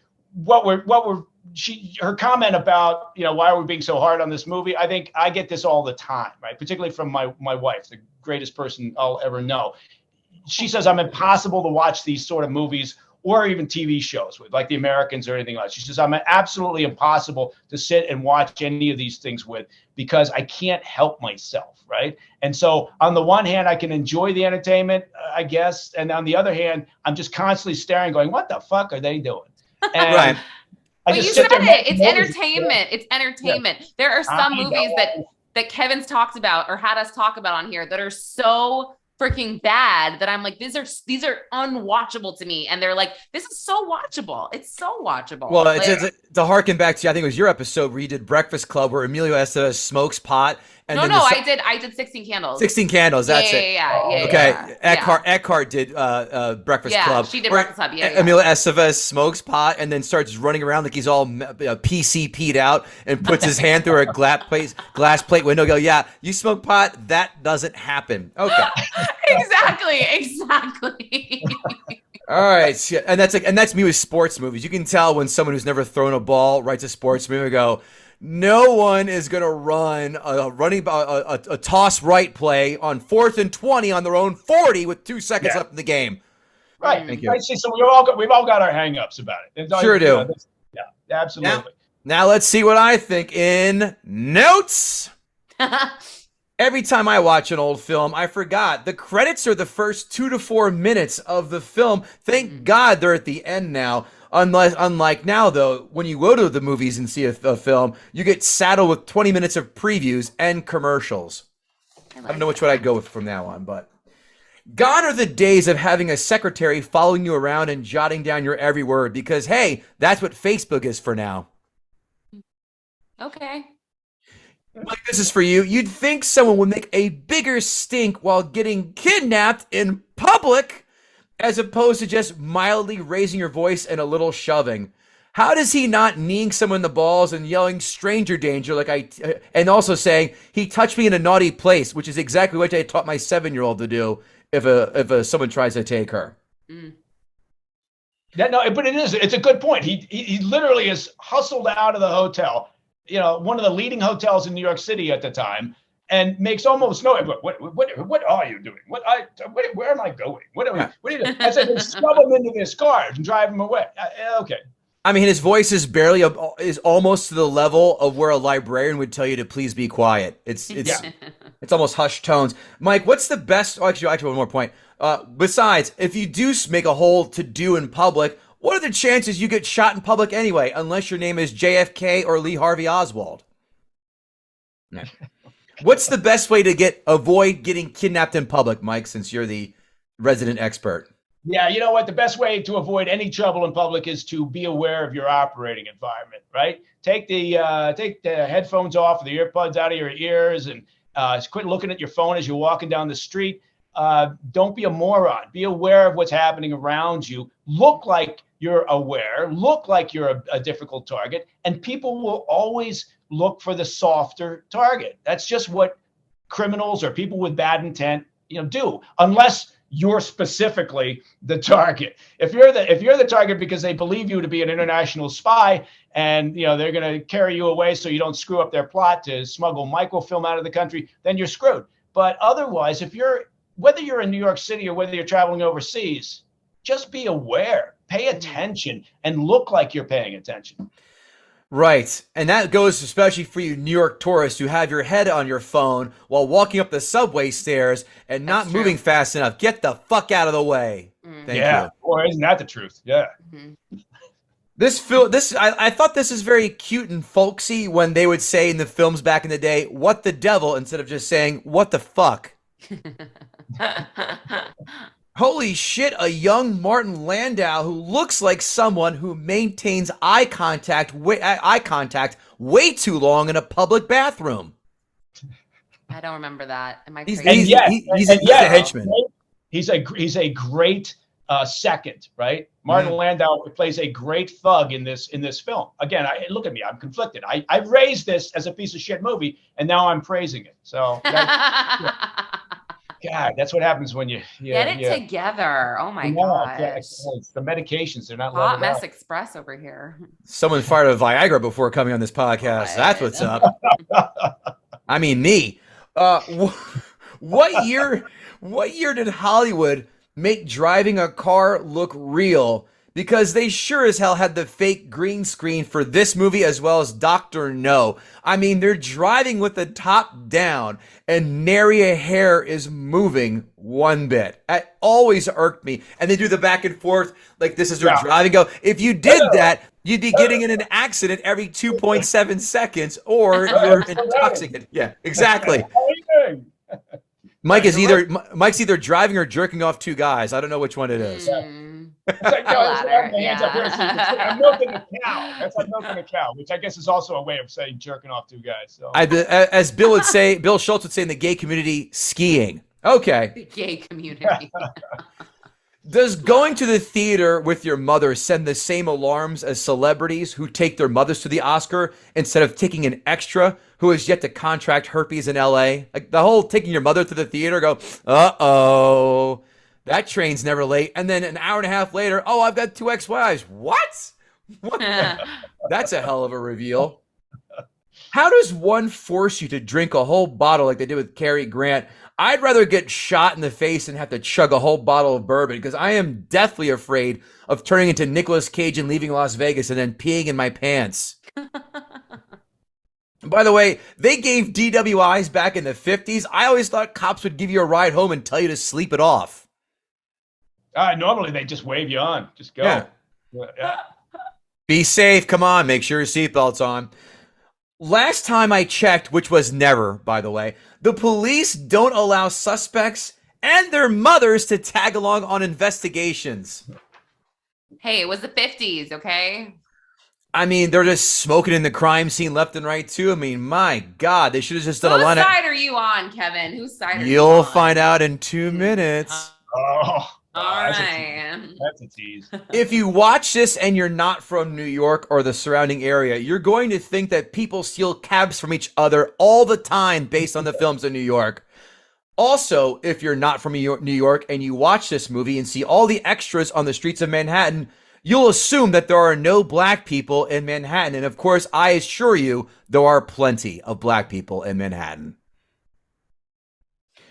her comment about, why are we being so hard on this movie? I think I get this all the time, right? Particularly from my wife, the greatest person I'll ever know. She says I'm impossible to watch these sort of movies or even TV shows with, like The Americans or anything like that. She says I'm absolutely impossible to sit and watch any of these things with, because I can't help myself, right? And so on the one hand, I can enjoy the entertainment, I guess, and on the other hand, I'm just constantly staring, going, what the fuck are they doing? And right. But you said it. It's entertainment. It's entertainment. Yeah. There are some movies that Kevin's talked about or had us talk about on here that are so freaking bad that I'm like, these are unwatchable to me. And they're like, this is so watchable. It's so watchable. Well, it's to harken back to, I think it was your episode where you did Breakfast Club, where Emilio Estevez smokes pot. And I did 16 Candles. 16 Candles, that's it. Yeah. Okay, Eckhart did Breakfast Club. Yeah, she did Breakfast Club, Emilio Estevez smokes pot and then starts running around like he's all PCP'd out and puts his hand through a glass plate window. Go, yeah, you smoke pot? That doesn't happen. Okay. Exactly. All right, and that's me with sports movies. You can tell when someone who's never thrown a ball writes a sports movie. Go, no one is going to run a toss right play on 4th and 20 on their own 40 with 2 seconds left in the game. Right. Thank you. Right. See, so we've all got our hang-ups about it. Sure do. Yeah, absolutely. Now let's see what I think in notes. Every time I watch an old film, I forgot the credits are the first 2 to 4 minutes of the film. Thank God they're at the end now. Unlike now, though, when you go to the movies and see a film, you get saddled with 20 minutes of previews and commercials. I don't know which one I'd go with from now on, but gone are the days of having a secretary following you around and jotting down your every word because, hey, that's what Facebook is for now. Okay. Mike, this is for you. You'd think someone would make a bigger stink while getting kidnapped in public as opposed to just mildly raising your voice and a little shoving. How does he not kneeing someone in the balls and yelling stranger danger and also saying he touched me in a naughty place, which is exactly what I taught my 7-year-old to do if someone tries to take her. Yeah, no, but it's a good point. He literally is hustled out of the hotel, one of the leading hotels in New York City at the time, and makes almost no. What are you doing? Where am I going? What are you doing? I said, shove him into this car and drive him away. Okay. I mean, his voice is is almost to the level of where a librarian would tell you to please be quiet. It's almost hushed tones. Mike, what's the best? Oh, actually, one more point. Besides, if you do make a whole to-do in public, what are the chances you get shot in public anyway, unless your name is JFK or Lee Harvey Oswald? What's the best way to avoid getting kidnapped in public, Mike, since you're the resident expert? Yeah, you know what? The best way to avoid any trouble in public is to be aware of your operating environment, right? Take the headphones off, the earbuds out of your ears, and quit looking at your phone as you're walking down the street. Don't be a moron. Be aware of what's happening around you. Look like you're aware. Look like you're a difficult target. And people will always look for the softer target. That's just what criminals or people with bad intent, do, unless you're specifically the target. If you're the target because they believe you to be an international spy and they're going to carry you away so you don't screw up their plot to smuggle microfilm out of the country, then you're screwed. But otherwise, whether you're in New York City or whether you're traveling overseas, just be aware, pay attention, and look like you're paying attention. Right. And that goes especially for you New York tourists who have your head on your phone while walking up the subway stairs and not moving fast enough. Get the fuck out of the way. Thank you. Or isn't that the truth? Yeah. I thought this is very cute and folksy when they would say in the films back in the day, what the devil, instead of just saying, what the fuck? Holy shit, a young Martin Landau who looks like someone who maintains eye contact way too long in a public bathroom. I don't remember that. Am I crazy? He's a henchman. He's a great second, right? Martin Landau plays a great thug in this film. Again, look at me, I'm conflicted. I raised this as a piece of shit movie, and now I'm praising it. So. God, that's what happens when you get it together. Oh my gosh. Yeah, the medications, they're not Hot Mess Express over here. Someone fired a Viagra before coming on this podcast. That's what's up. I mean, me. What year did Hollywood make driving a car look real? Because they sure as hell had the fake green screen for this movie as well as Dr. No. I mean, they're driving with the top down and nary a hair is moving one bit. It always irked me. And they do the back and forth like this is their driving go. If you did that, you'd be getting in an accident every 2.7 seconds or you're intoxicated. Yeah, exactly. Mike's either driving or jerking off two guys. I don't know which one it is. I'm milking a cow. That's like milking a cow, which I guess is also a way of saying jerking off two guys. So. As Bill Schultz would say in the gay community, skiing. Okay. The gay community. Does going to the theater with your mother send the same alarms as celebrities who take their mothers to the Oscar instead of taking an extra who has yet to contract herpes in LA? Like the whole taking your mother to the theater, go, uh-oh. That train's never late. And then an hour and a half later, oh, I've got 2 ex-wives. What? That's a hell of a reveal. How does one force you to drink a whole bottle like they did with Cary Grant? I'd rather get shot in the face and have to chug a whole bottle of bourbon because I am deathly afraid of turning into Nicolas Cage and leaving Las Vegas and then peeing in my pants. By the way, they gave DWIs back in the 50s. I always thought cops would give you a ride home and tell you to sleep it off. Normally they just wave you on. Just go. Yeah. Be safe. Come on. Make sure your seatbelt's on. Last time I checked, which was never, by the way, the police don't allow suspects and their mothers to tag along on investigations. Hey, it was the 50s, okay? I mean, they're just smoking in the crime scene left and right, too. I mean, my God, they should have just done a line. Whose side are you on, Kevin? Whose side are you You'll on? find out in 2 minutes. Oh, all that's right. That's a tease. If you watch this and you're not from New York or the surrounding area, you're going to think that people steal cabs from each other all the time based on the films in New York. Also, if you're not from New York and you watch this movie and see all the extras on the streets of Manhattan, you'll assume that there are no black people in Manhattan. And of course, I assure you, there are plenty of black people in Manhattan.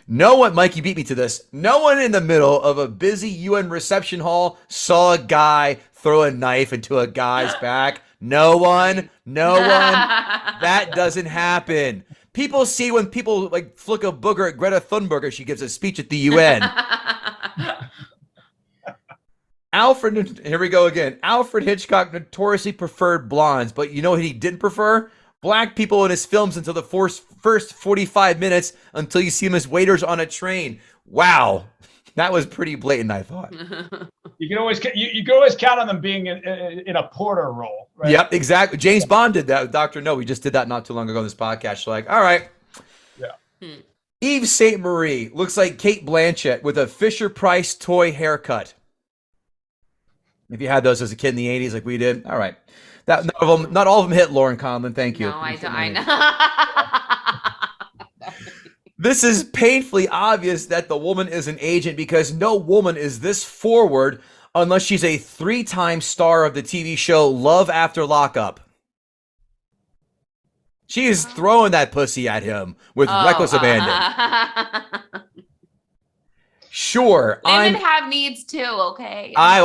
No one, Mike, you beat me to this. No one in the middle of a busy UN reception hall saw a guy throw a knife into a guy's back. No one. That doesn't happen. People see when people like flick a booger at Greta Thunberg. She gives a speech at the UN. Alfred, here we go again. Alfred Hitchcock notoriously preferred blondes, but you know what he didn't prefer? Black people in his films until the first 45 minutes until you see them as waiters on a train. Wow. That was pretty blatant, I thought. You can always count on them being in a porter role, right? Yep, exactly. James Bond did that with Dr. No. We just did that not too long ago on this podcast. So like, all right. Yeah. Yves Saint Marie looks like Kate Blanchett with a Fisher-Price toy haircut. If you had those as a kid in the 80s like we did, all right. Not all of them hit Lauren Conlon. Thank you. No, I know. This is painfully obvious that the woman is an agent because no woman is this forward unless she's a 3-time star of the TV show Love After Lockup. She is throwing that pussy at him with reckless abandon. Sure. Women have needs too, okay? I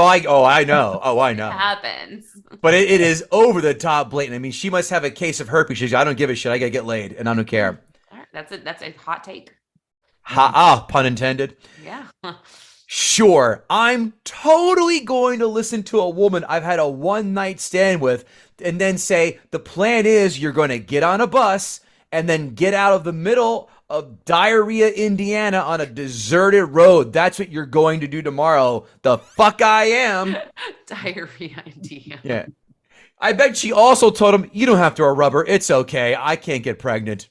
know. It happens. But it is over the top blatant. I mean, she must have a case of herpes. She's I don't give a shit. I gotta get laid, and I don't care. That's a hot take. Pun intended. Yeah. Sure. I'm totally going to listen to a woman I've had a one-night stand with and then say, the plan is you're going to get on a bus and then get out of the middle of Diarrhea, Indiana on a deserted road. That's what you're going to do tomorrow. The fuck I am. Diarrhea, Indiana. Yeah. I bet she also told him, you don't have to wear rubber. It's okay. I can't get pregnant.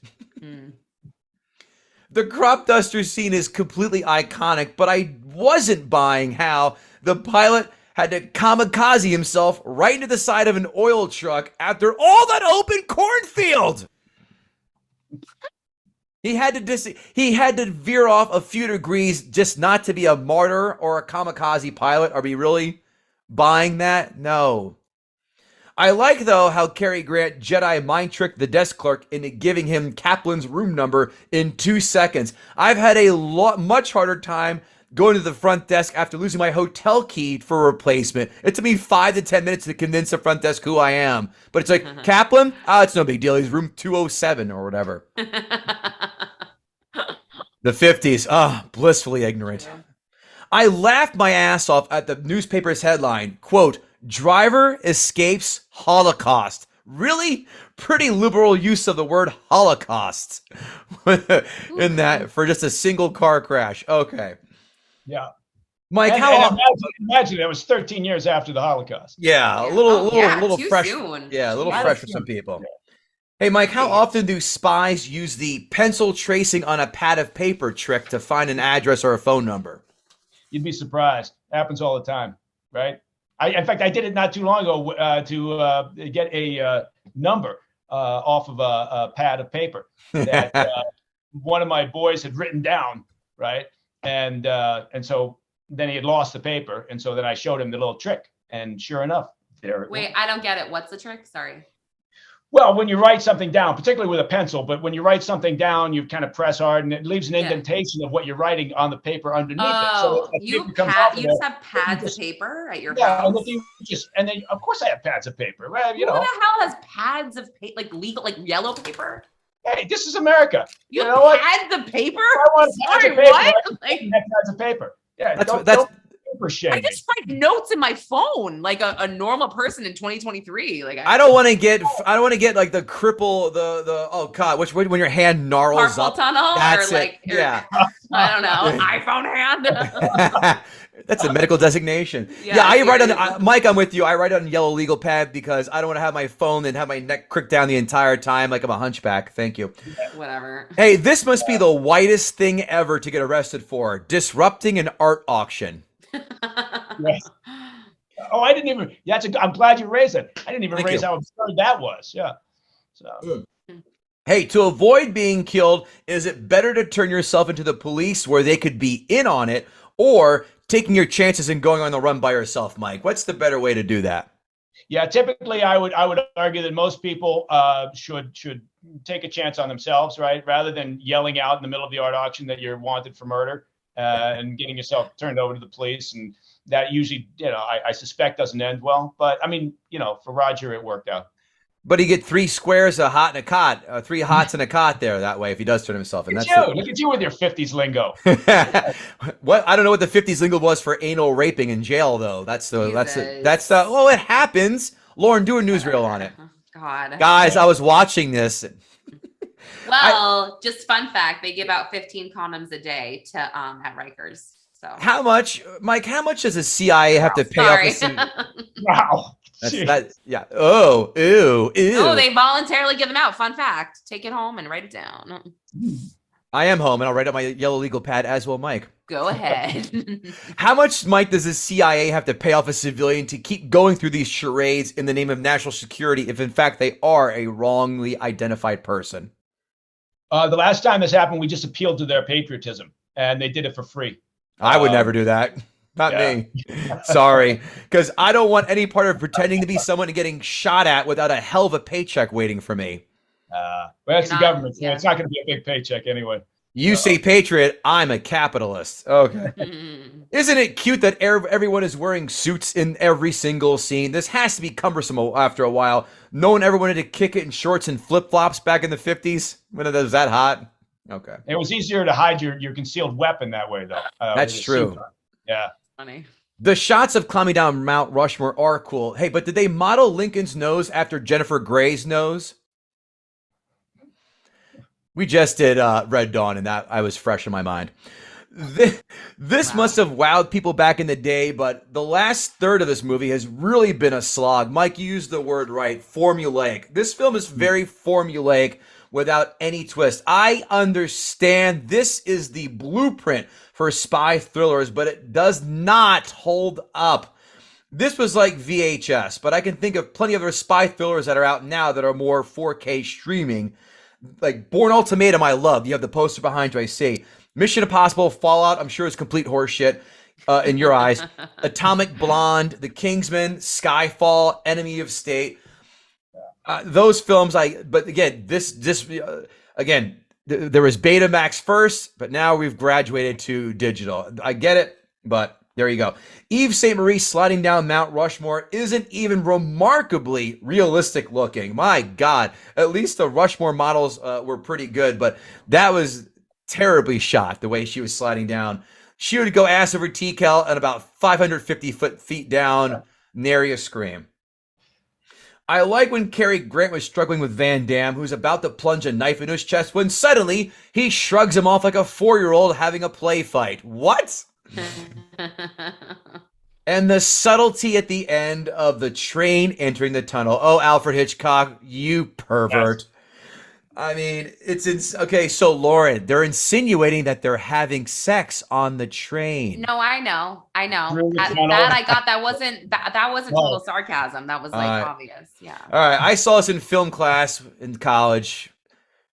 The crop duster scene is completely iconic, but I wasn't buying how the pilot had to kamikaze himself right into the side of an oil truck after all that open cornfield. He had to veer off a few degrees just not to be a martyr or a kamikaze pilot. Are we really buying that? No. I like, though, how Cary Grant Jedi mind tricked the desk clerk into giving him Kaplan's room number in 2 seconds. I've had a much harder time going to the front desk after losing my hotel key for a replacement. It took me 5 to 10 minutes to convince the front desk who I am. But it's like, Kaplan? It's no big deal. He's room 207 or whatever. The 50s. Blissfully ignorant. I laughed my ass off at the newspaper's headline, quote, driver escapes Holocaust. Really? Pretty liberal use of the word Holocaust in that for just a single car crash. Okay. Yeah. Mike, imagine it was 13 years after the Holocaust. Yeah, a little fresh. Soon. Yeah, a little fresh for some people. Hey, Mike, how often do spies use the pencil tracing on a pad of paper trick to find an address or a phone number? You'd be surprised. It happens all the time, right? In fact, I did it not too long ago to get a number off of a pad of paper that one of my boys had written down, right? And so then he had lost the paper, and so then I showed him the little trick, and sure enough, there it was. Wait, I don't get it. What's the trick? Sorry. Well, when you write something down, particularly with a pencil, but when you write something down, you kind of press hard, and it leaves an indentation of what you're writing on the paper underneath it. So you just have pads of paper at your house? Yeah, and then of course I have pads of paper. Well, Who the hell has pads of paper, like legal, like yellow paper? Hey, this is America. You have pads of paper? I want Sorry, what? Like pads of paper. Yeah, super shaming. I just write notes in my phone like a normal person in 2023. Like I don't want to get like the cripple, the oh god, when your hand gnarls carpal up. tunnel, That's or like, it. Yeah. I don't know, iPhone hand. That's a medical designation. Yeah, I write on Mike. I'm with you. I write on yellow legal pad because I don't want to have my phone and have my neck cricked down the entire time like I'm a hunchback. Thank you. Whatever. Hey, this must be the whitest thing ever to get arrested for: disrupting an art auction. Yes. Oh, I didn't even. I'm glad you raised it. I didn't even raise how absurd that was. Yeah. So. Hey, to avoid being killed, is it better to turn yourself into the police where they could be in on it, or taking your chances and going on the run by yourself, Mike? What's the better way to do that? Yeah, typically I would argue that most people should take a chance on themselves, right? Rather than yelling out in the middle of the art auction that you're wanted for murder and getting yourself turned over to the police. And that usually, I suspect doesn't end well. But I mean, for Roger, it worked out. But he get 3 squares, a hot and a cot, 3 hots and a cot there that way if he does turn himself in. Look at you with your 50s lingo. What? I don't know what the 50s lingo was for anal raping in jail though. It happens. Lauren, do a newsreel on it. God. Guys, I was watching this. Well, just fun fact, they give out 15 condoms a day to at Rikers. So how much, Mike, how much does the CIA have to pay off? Wow. Yeah. Oh, ew. Oh, they voluntarily give them out. Fun fact. Take it home and write it down. I am home, and I'll write up my yellow legal pad as well, Mike. Go ahead. How much, Mike, does the CIA have to pay off a civilian to keep going through these charades in the name of national security if, in fact, they are a wrongly identified person? The last time this happened, we just appealed to their patriotism, and they did it for free. I would never do that. Not me. Sorry. Because I don't want any part of pretending to be someone and getting shot at without a hell of a paycheck waiting for me. Well, that's the government. So it's not going to be a big paycheck anyway. You say patriot, I'm a capitalist. Okay. Isn't it cute that everyone is wearing suits in every single scene? This has to be cumbersome after a while. No one ever wanted to kick it in shorts and flip-flops back in the 50s when it was that hot. Okay. It was easier to hide your concealed weapon that way, though. That's true. Yeah. Funny. The shots of climbing down Mount Rushmore are cool. Hey, but did they model Lincoln's nose after Jennifer Grey's nose? We just did Red Dawn, and that I was fresh in my mind. This must have wowed people back in the day, but the last third of this movie has really been a slog. Mike, you used the word right, formulaic. This film is very formulaic without any twist. I understand this is the blueprint for spy thrillers, but it does not hold up. This was like VHS, but I can think of plenty of other spy thrillers that are out now that are more 4K streaming. Like Bourne Ultimatum, I love. You have the poster behind you, I see. Mission Impossible, Fallout, I'm sure is complete horseshit in your eyes. Atomic Blonde, The Kingsman, Skyfall, Enemy of State. Those films, but again, there was Betamax first, but now we've graduated to digital. I get it, but there you go. Yves Saint Marie sliding down Mount Rushmore isn't even remarkably realistic looking. My God, at least the Rushmore models were pretty good, but that was terribly shot the way she was sliding down. She would go ass over T-Cal and about 550 feet down, nary a scream. I like when Cary Grant was struggling with Van Damme, who's about to plunge a knife into his chest when suddenly he shrugs him off like a 4-year-old having a play fight. What? And the subtlety at the end of the train entering the tunnel. Oh, Alfred Hitchcock, you pervert. Yes. I mean, okay, so Lauren, they're insinuating that they're having sex on the train. No, I know. That I got, that wasn't total sarcasm. That was like obvious. Yeah. All right. I saw this in film class in college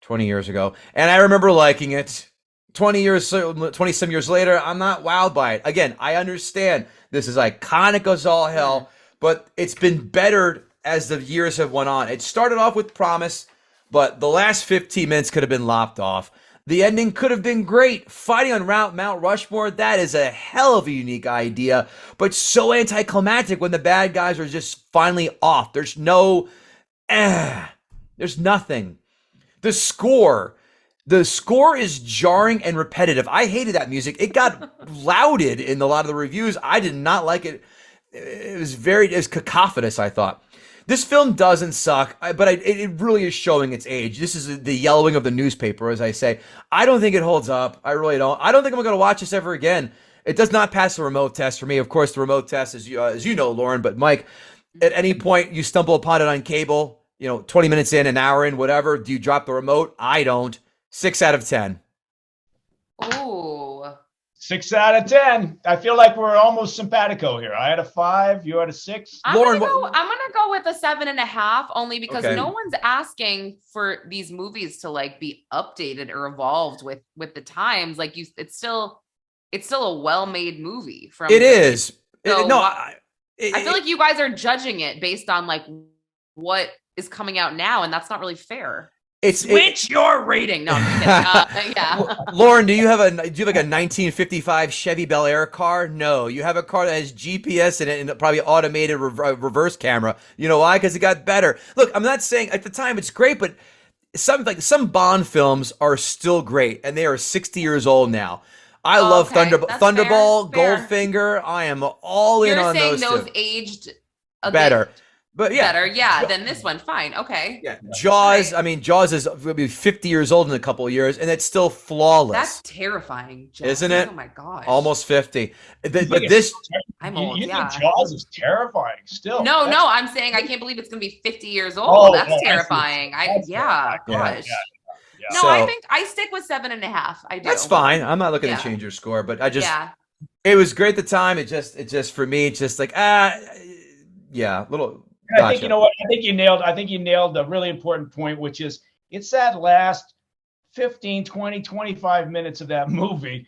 20 years ago, and I remember liking it. 20 some years later, I'm not wowed by it. Again, I understand this is iconic as all hell, but it's been bettered as the years have went on. It started off with promise, but the last 15 minutes could have been lopped off. The ending could have been great. Fighting on Mount Rushmore, that is a hell of a unique idea, but so anticlimactic when the bad guys are just finally off. There's nothing. The score, The score is jarring and repetitive. I hated that music. It got lauded in a lot of the reviews. I did not like it. It was cacophonous, I thought. This film doesn't suck, but it really is showing its age. This is the yellowing of the newspaper, as I say. I don't think it holds up. I really don't. I don't think I'm going to watch this ever again. It does not pass the remote test for me. Of course, the remote test, as you know, Lauren, but Mike, at any point you stumble upon it on cable, 20 minutes in, an hour in, whatever, do you drop the remote? I don't. 6 out of 10. Ooh. 6 out of 10. I feel like we're almost simpatico here. I had a 5. You had a 6. I'm gonna go with a 7.5, only because Okay. no one's asking for these movies to like be updated or evolved with the times. Like it's still a well-made movie. It is. So I feel like you guys are judging it based on like what is coming out now, and that's not really fair. Switch your rating. No, I'm kidding. Yeah. Lauren, do you have like a 1955 Chevy Bel Air car? No, you have a car that has GPS in it and probably automated reverse camera. You know why? Because it got better. Look, I'm not saying at the time it's great, but some Bond films are still great, and they are 60 years old now. I love Thunderball, fair. Goldfinger. I am all in on those. You're saying those two. aged a better. bit But yeah, better, yeah, than this one. Fine, okay. Yeah, Jaws. Right. I mean, Jaws is going to be 50 years old in a couple of years, and it's still flawless. That's terrifying, Jaws. Isn't it? Oh my gosh, almost 50. But this, I'm old. You Yeah. think Jaws is terrifying still? No, I'm saying I can't believe it's going to be 50 years old. That's terrifying. Gosh. Yeah. No, So- I think I stick with 7.5. I do. that's fine. I'm not looking Yeah. to change your score, but Yeah. it was great at the time. It just for me, it's just like yeah, little. And I think you know what? I think you nailed a really important point, which is it's that last 15, 20, 25 minutes of that movie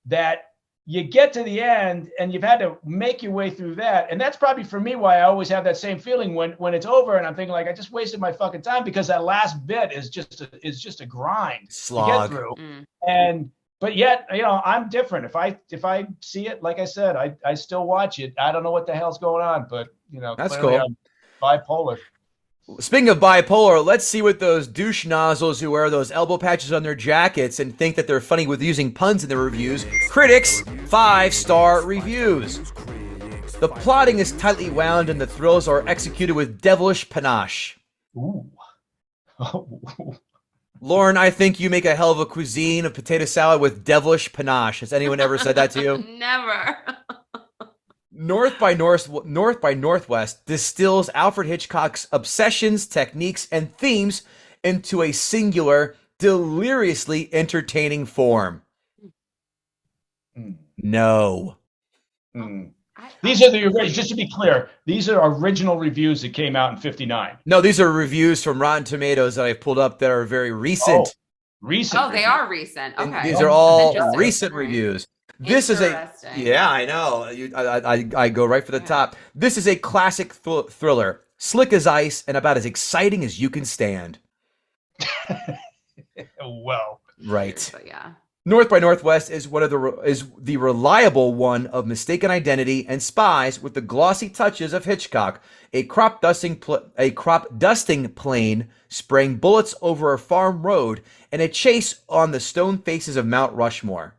that you get to the end and you've had to make your way through that. And that's probably for me why I always have that same feeling when it's over and I'm thinking like I just wasted my fucking time, because that last bit is just a grind Slog. to get through. But yet, I'm different. If I see it, like I said, I still watch it. I don't know what the hell's going on, but That's clearly cool. I'm bipolar. Speaking of bipolar, let's see what those douche nozzles who wear those elbow patches on their jackets and think that they're funny with using puns in their reviews. Critics, 5-star reviews. The plotting is tightly wound and the thrills are executed with devilish panache. Ooh. Lauren, I think you make a hell of a cuisine of potato salad with devilish panache. Has anyone ever said that to you? Never. North by Northwest distills Alfred Hitchcock's obsessions, techniques, and themes into a singular, deliriously entertaining form. No. These are just to be clear, these are original reviews that came out in 59. No, these are reviews from Rotten Tomatoes that I've pulled up that are very recent. Recent. Oh, they are recent. And Okay. these are all Interesting. recent reviews. This is I know. I go right for the top. This is a classic thriller, slick as ice and about as exciting as you can stand. Well, right. But yeah. North by Northwest is the reliable one of mistaken identity and spies with the glossy touches of Hitchcock. A crop dusting plane spraying bullets over a farm road and a chase on the stone faces of Mt Rushmore.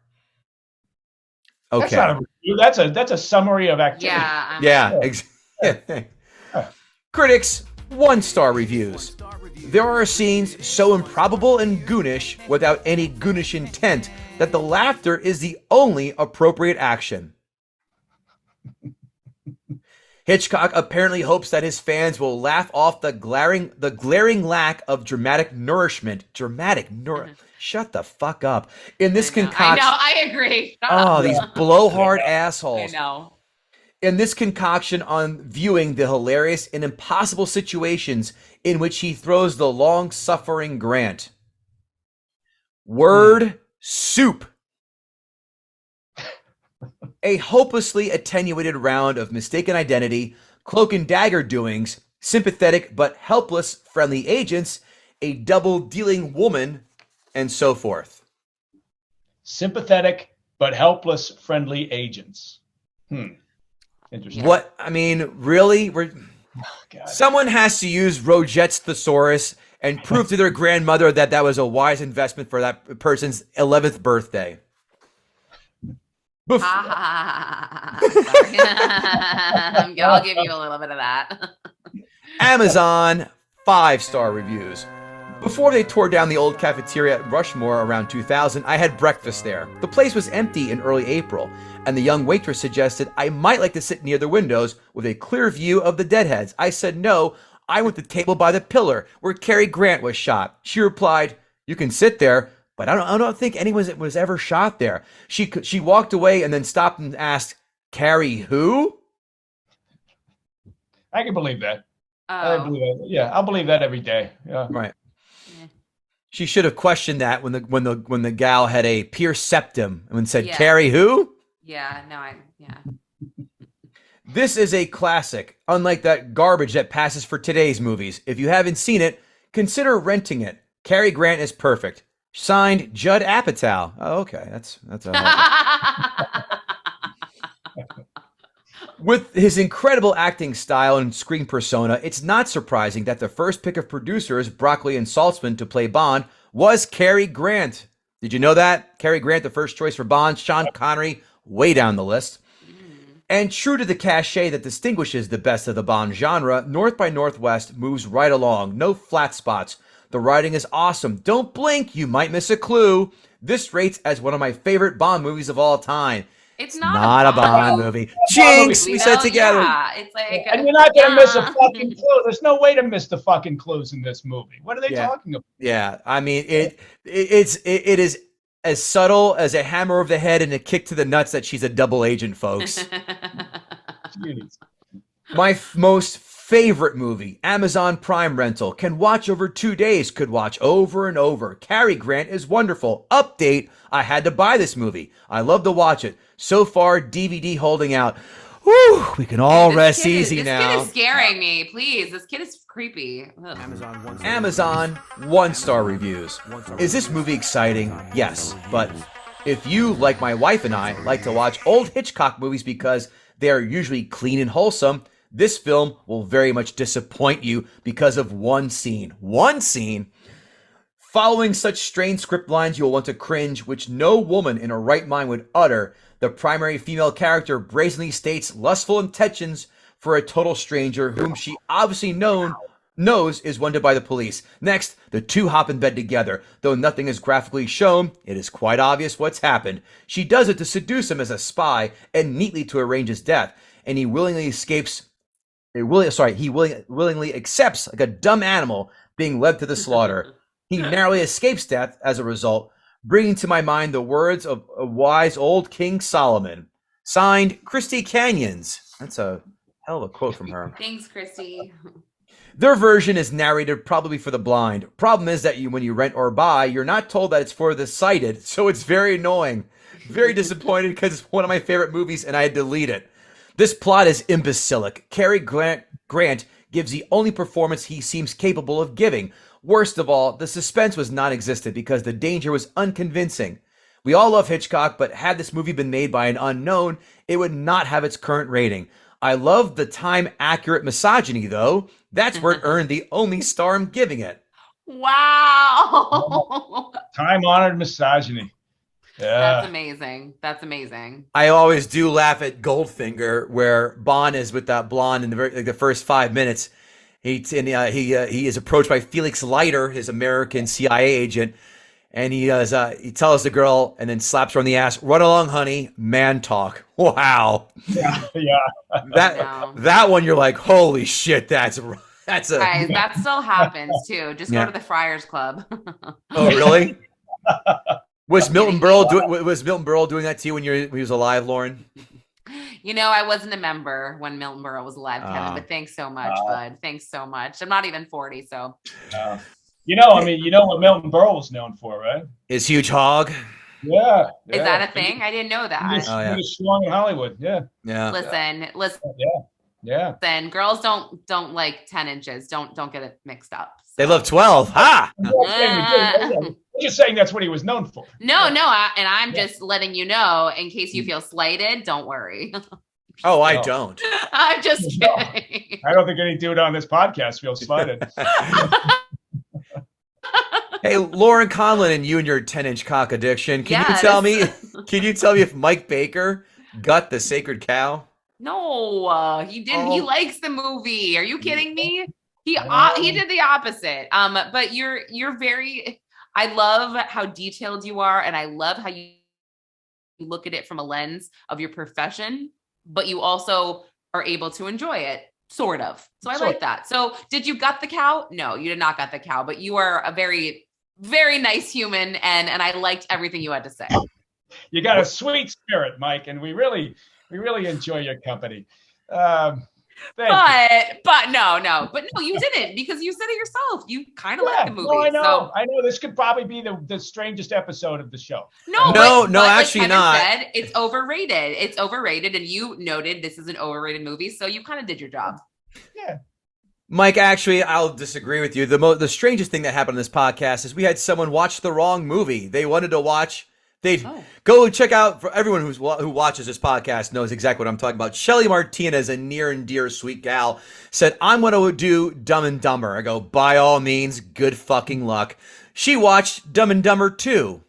Okay. That's not a review. That's a summary of activity. Yeah. Critics, 1-star reviews. There are scenes so improbable and goonish without any goonish intent that the laughter is the only appropriate action. Hitchcock apparently hopes that his fans will laugh off the glaring lack of dramatic nourishment. Shut the fuck up. In this concoction. I know, I agree. These blowhard assholes. I know. In this concoction on viewing the hilarious and impossible situations in which he throws the long-suffering Grant. Word soup. A hopelessly attenuated round of mistaken identity, cloak and dagger doings, sympathetic but helpless friendly agents, a double-dealing woman, and so forth. Sympathetic but helpless friendly agents. Interesting. What I mean, really, God. Someone has to use Roget's thesaurus and prove to their grandmother that that was a wise investment for that person's 11th birthday. Sorry. I'll give you a little bit of that. Amazon 5-star reviews. Before they tore down the old cafeteria at Rushmore around 2000, I had breakfast there. The place was empty in early April, and the young waitress suggested I might like to sit near the windows with a clear view of the deadheads. I said no, I want the table by the pillar where Cary Grant was shot. She replied, you can sit there, but I don't think anyone was ever shot there. She walked away and then stopped and asked, Cary who? I can believe that. Oh. I believe that. Yeah, I'll believe that every day. Yeah. Right. She should have questioned that when the gal had a pierced septum and said, Cary who? Yeah, no, This is a classic, unlike that garbage that passes for today's movies. If you haven't seen it, consider renting it. Cary Grant is perfect. Signed, Judd Apatow. Oh, okay. That's a With his incredible acting style and screen persona, it's not surprising that the first pick of producers, Broccoli and Saltzman, to play Bond was Cary Grant. Did you know that? Cary Grant, the first choice for Bond. Sean Connery, way down the list. And true to the cachet that distinguishes the best of the Bond genre, North by Northwest moves right along. No flat spots. The writing is awesome. Don't blink, you might miss a clue. This rates as one of my favorite Bond movies of all time. It's not a Bond movie. Jinx, we said together. Yeah, it's like, and you're not going to miss a fucking clue. There's no way to miss the fucking clues in this movie. What are they talking about? Yeah, I mean, it is as subtle as a hammer of the head and a kick to the nuts that she's a double agent, folks. My most favorite movie, Amazon Prime rental. Can watch over 2 days. Could watch over and over. Cary Grant is wonderful. Update, I had to buy this movie. I love to watch it. So far, DVD holding out. Whew, we can all rest easy now. This kid is scaring me. Please, this kid is creepy. Amazon 1-star reviews. Is this movie exciting? Yes, but if you, like my wife and I, like to watch old Hitchcock movies because they are usually clean and wholesome, this film will very much disappoint you because of one scene. One scene? Following such strange script lines, you will want to cringe, which no woman in her right mind would utter. The primary female character brazenly states lustful intentions for a total stranger whom she obviously knows is wanted by the police. Next, the two hop in bed together. Though nothing is graphically shown, it is quite obvious what's happened. She does it to seduce him as a spy and neatly to arrange his death, and he willingly escapes. He willingly accepts like a dumb animal being led to the slaughter. He narrowly escapes death as a result, bringing to my mind the words of a wise old King Solomon. Signed, Christy Canyons. That's a hell of a quote from her. Thanks, Christy. Their version is narrated probably for the blind. Problem is that when you rent or buy, you're not told that it's for the sighted, so it's very annoying. Very disappointed because it's one of my favorite movies and I had to delete it. This plot is imbecilic. Cary Grant gives the only performance he seems capable of giving. Worst of all, the suspense was non-existent because the danger was unconvincing. We all love Hitchcock, but had this movie been made by an unknown, it would not have its current rating. I love the time-accurate misogyny, though. That's where it earned the only star I'm giving it. Wow. Time-honored misogyny. Yeah. That's amazing. That's amazing. I always do laugh at Goldfinger, where Bond is with that blonde in the first 5 minutes. He is approached by Felix Leiter, his American CIA agent, and he tells the girl and then slaps her on the ass. Run along, honey. Man talk. Wow. Yeah. That one you're like, holy shit. That's a Guys, that still happens too. Just go to the Friars Club. Oh, really? Was Milton Berle doing that to you when he was alive, Lauren? You know, I wasn't a member when Milton Berle was alive, Kevin, but thanks so much, bud. Thanks so much. I'm not even 40, so. You know what Milton Berle was known for, right? Is huge hog. Yeah. Is that a thing? I didn't know that. He was strong in Hollywood. Yeah. Listen. Yeah. Then girls don't like 10 inches. Don't get it mixed up. So. They love 12. Ha! I'm just saying that's what he was known for. No, and I'm just letting you know in case you feel slighted. Don't worry. Oh, I don't. I'm just kidding. I don't think any dude on this podcast feels slighted. Hey, Lauren Conlon, and you and your 10-inch cock addiction. Can Yes. you tell me? Can you tell me if Mike Baker got the sacred cow? No, he didn't. Oh. He likes the movie. Are you kidding me? He did the opposite. But you're very. I love how detailed you are, and I love how you look at it from a lens of your profession, but you also are able to enjoy it, sort of. So I like that. So did you gut the cow? No, you did not gut the cow, but you are a very, very nice human, and I liked everything you had to say. You got a sweet spirit, Mike, and we really enjoy your company. But no, you didn't, because you said it yourself. You kind of like the movie. No, I know. So. I know this could probably be the strangest episode of the show. No, actually not. Said, it's overrated. It's overrated, and you noted this is an overrated movie, so you kind of did your job. Yeah. Mike, actually, I'll disagree with you. The strangest thing that happened on this podcast is we had someone watch the wrong movie. They wanted to watch. They'd go check out, for everyone who watches this podcast knows exactly what I'm talking about. Shelly Martinez, a near and dear sweet gal, said, I'm going to do Dumb and Dumber. I go, by all means, good fucking luck. She watched Dumb and Dumber 2.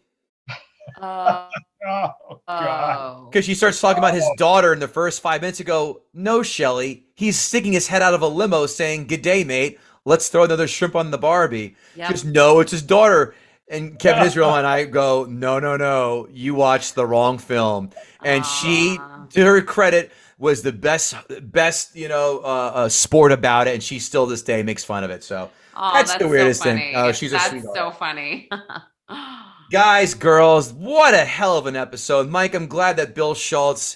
Oh, God. Because she starts talking about his daughter in the first 5 minutes. You go, no, Shelly. He's sticking his head out of a limo saying, good day, mate. Let's throw another shrimp on the Barbie. Yep. She goes, no, it's his daughter. And Kevin Israel and I go, no, you watched the wrong film. And she, to her credit, was the best, sport about it. And she still this day makes fun of it. So that's the weirdest thing. Oh, she's a sweetheart. That's so funny. Guys, girls, what a hell of an episode. Mike, I'm glad that Bill Schultz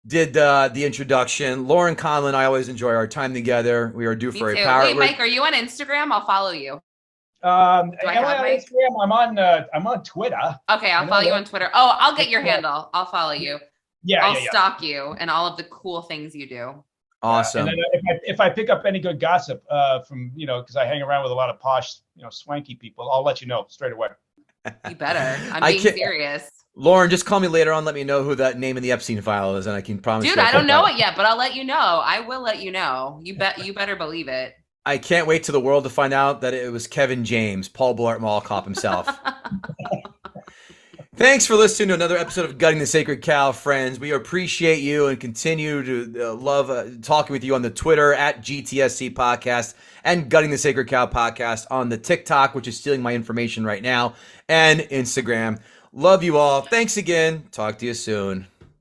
did the introduction. Lauren Conlon and I always enjoy our time together. We are due for a power. Wait, Mike, are you on Instagram? I'll follow you. Am I on Instagram? I'm on Twitter. Okay, I'll follow you on Twitter. Oh, I'll get your handle. I'll follow you. Yeah, I'll stalk you and all of the cool things you do. Awesome. And then if I pick up any good gossip from because I hang around with a lot of posh, swanky people, I'll let you know straight away. You better. I'm being serious. Lauren, just call me later on. Let me know who that name in the Epstein file is, and I can promise. Dude, I don't know it yet, but I'll let you know. I will let you know. You better believe it. I can't wait to the world to find out that it was Kevin James, Paul Blart Mall Cop himself. Thanks for listening to another episode of Gutting the Sacred Cow, friends. We appreciate you and continue to love talking with you on the Twitter at GTSC Podcast and Gutting the Sacred Cow Podcast on the TikTok, which is stealing my information right now, and Instagram. Love you all. Thanks again. Talk to you soon.